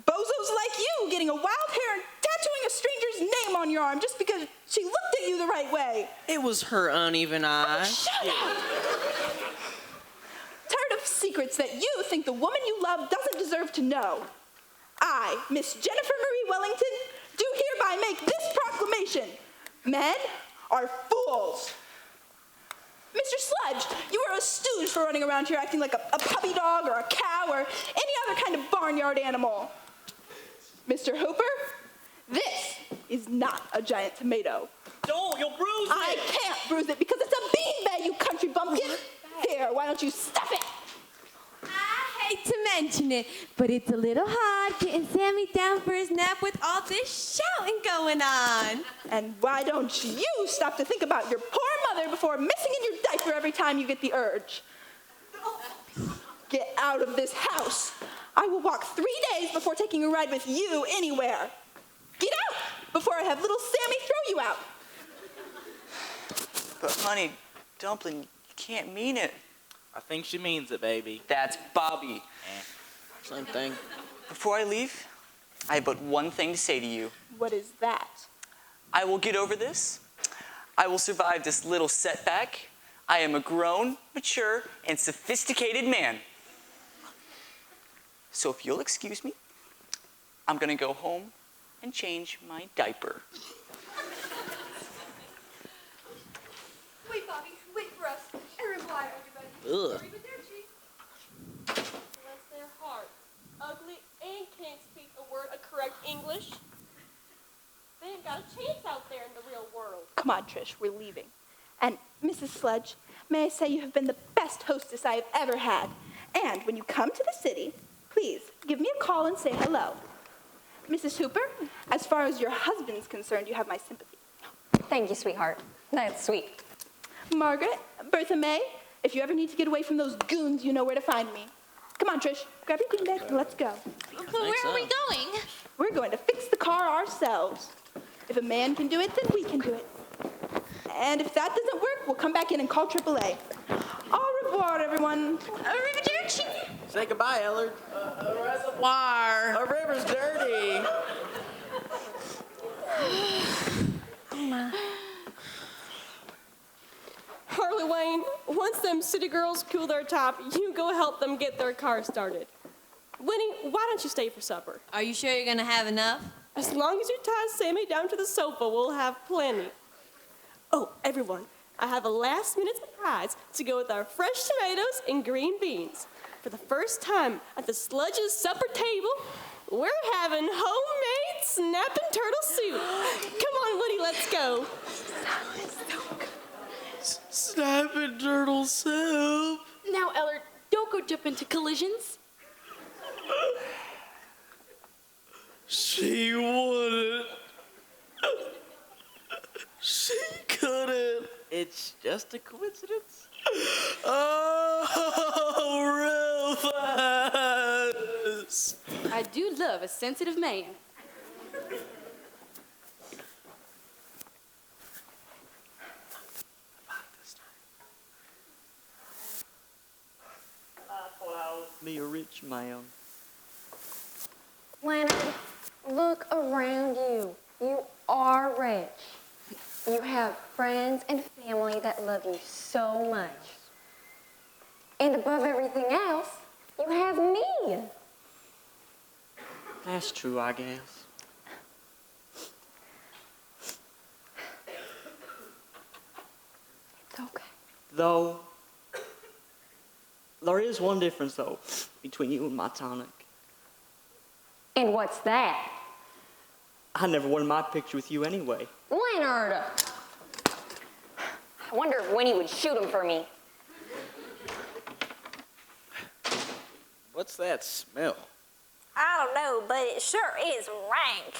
bozos like you getting a wild hair and tattooing a stranger's name on your arm just because she looked at you the right way. It was her uneven eye. Shut up! Tired of secrets that you think the woman you love doesn't deserve to know. I, Miss Jennifer Marie Wellington, do hereby make this proclamation. Men are fools. Mr. Sludge, you are a stooge for running around here acting like a puppy dog or a cow or any other kind of barnyard animal. Mr. Hooper, this is not a giant tomato. Don't, you'll bruise it. I can't bruise it because it's a beanbag, you country bumpkin. Here, why don't you stuff it? I hate to mention it, but it's a little hard getting Sammy down for his nap with all this shouting going on. And why don't you stop to think about your poor mother before messing in your diaper every time you get the urge? Get out of this house. I will walk 3 days before taking a ride with you anywhere. Get out before I have little Sammy throw you out. But honey, Dumpling, you can't mean it. I think she means it, baby. That's Bobby. Same thing. Before I leave, I have but one thing to say to you. What is that? I will get over this I will survive this little setback. I am a grown, mature, and sophisticated man. So if you'll excuse me, I'm gonna go home and change my diaper. Wait, Bobby, wait for us. Aaron, why are you ready? Ugh. Bless their heart. Ugly and can't speak a word of correct English. They ain't got a chance out there in the real world. Come on, Trish, we're leaving. And Mrs. Sledge, may I say you have been the best hostess I have ever had. And when you come to the city, please give me a call and say hello. Mrs. Hooper, as far as your husband's concerned, you have my sympathy. Thank you, sweetheart. That's sweet. Margaret, Bertha May, if you ever need to get away from those goons, you know where to find me. Come on, Trish, grab your beanbag and let's go. But where are we going? We're going to fix the car ourselves. If a man can do it, then we can do it. And if that doesn't work, we'll come back in and call AAA. Au revoir, everyone. Arrivederci. Say goodbye, Ellard. A reservoir. Our river's dirty. Harley Wayne, once them city girls cool their top, you go help them get their car started. Winnie, why don't you stay for supper? Are you sure you're gonna have enough? As long as you tie Sammy down to the sofa, we'll have plenty. Oh, everyone, I have a last-minute surprise to go with our fresh tomatoes and green beans. For the first time at the Sludge's supper table, we're having homemade snapping turtle soup. Come on, Woody, let's go. Snapping turtle soup. Now, Ellard, don't go jump into collisions. She wouldn't. She couldn't. It's just a coincidence. Oh, real fast. I do love a sensitive man. I thought I was me a rich man. Leonard, look around you. You are rich. You have friends and family that love you so much. And above everything else, you have me. That's true, I guess. It's okay. Though, there is one difference, though, between you and my tonic. And what's that? I never wanted my picture with you anyway. Leonard! I wonder if Winnie would shoot him for me. What's that smell? I don't know, but it sure is rank.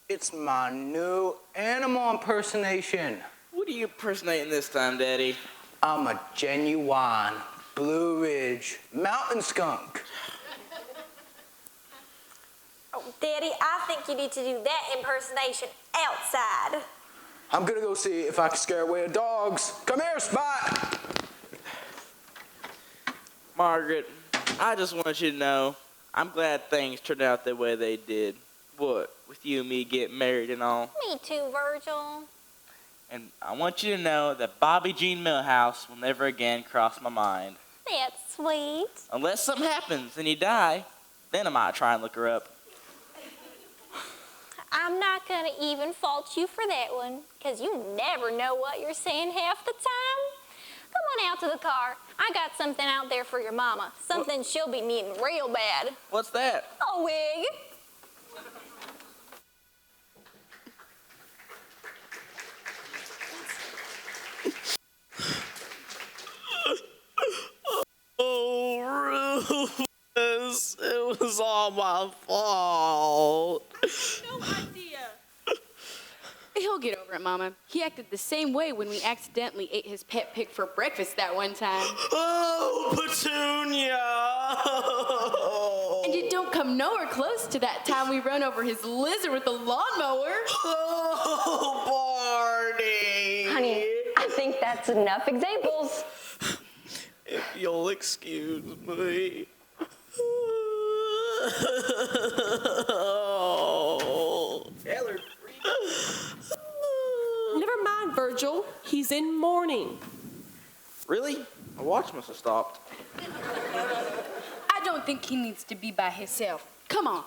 It's my new animal impersonation. What are you impersonating this time, Daddy? I'm a genuine Blue Ridge mountain skunk. Oh, Daddy, I think you need to do that impersonation outside. I'm gonna go see if I can scare away the dogs. Come here, Spot. Margaret, I just want you to know, I'm glad things turned out the way they did. What, with you and me getting married and all. Me too, Virgil. And I want you to know that Bobby Jean Millhouse will never again cross my mind. That's sweet. Unless something happens and you die, then I might try and look her up. I'm not gonna even fault you for that one, because you never know what you're saying half the time. Come on out to the car. I got something out there for your mama. Something she'll be needing real bad. What's that? A wig. Oh, Rufus, it was all my fault. No idea. He'll get over it, Mama. He acted the same way when we accidentally ate his pet pig for breakfast that one time. Oh, Petunia! And you don't come nowhere close to that time we run over his lizard with the lawnmower. Oh, Barney! Honey, I think that's enough examples. If you'll excuse me. Ellard, Never mind, Virgil, he's in mourning. Really? My watch must have stopped. I don't think he needs to be by himself. Come on.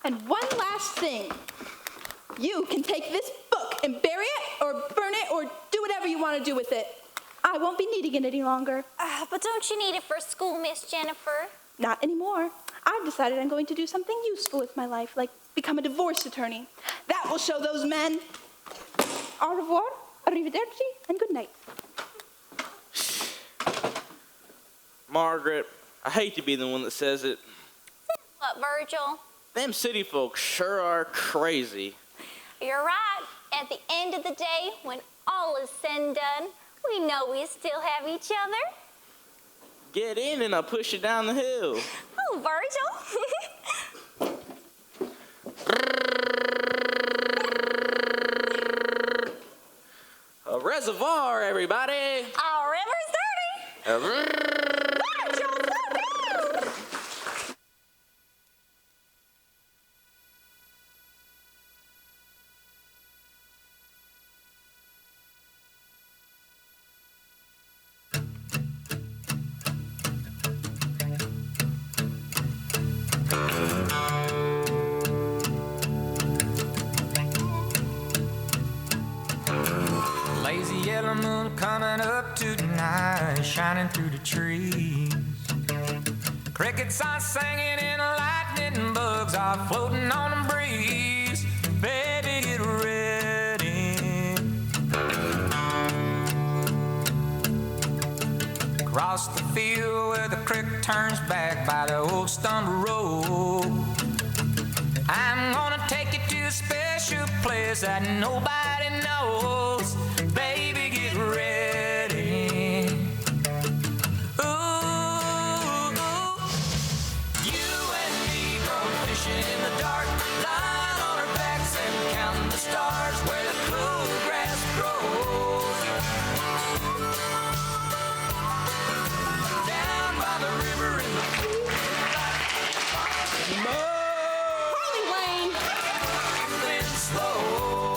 And one last thing. You can take this book and bury it or burn it or do whatever you want to do with it. I won't be needing it any longer. But don't you need it for school, Miss Jennifer? Not anymore. I've decided I'm going to do something useful with my life, like become a divorce attorney. That will show those men. Au revoir, arrivederci, and good night. Margaret, I hate to be the one that says it. What, Virgil? Them city folks sure are crazy. You're right. At the end of the day, when all is said and done, we know we still have each other. Get in and I'll push you down the hill. Oh, Virgil. A reservoir, everybody. Our river's dirty. Virgil, slow down. Lazy yellow moon coming up tonight, shining through the trees. Crickets are singing and lightning bugs are floating on the breeze. Baby, get ready. Across the field where the creek turns back by the old stumble road, I'm gonna take you to a special place that nobody knows. Baby, get ready. Ooh, you and me go fishing in the dark, lying on our backs and counting the stars where the cool grass grows. Down by the river in the cool Wayne. slow.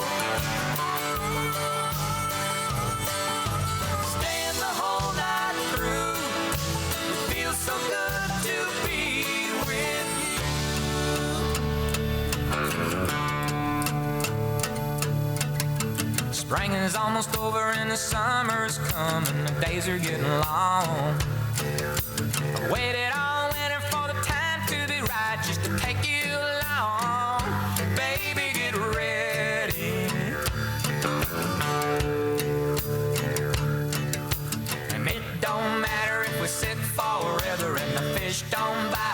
Staying the whole night through. It feels so good to be with you. Spring is almost over and the summer's coming. The days are getting long. I waited all winter for the time to be right, just to take you along. Baby, get ready. And it don't matter if we sit forever and the fish don't bite.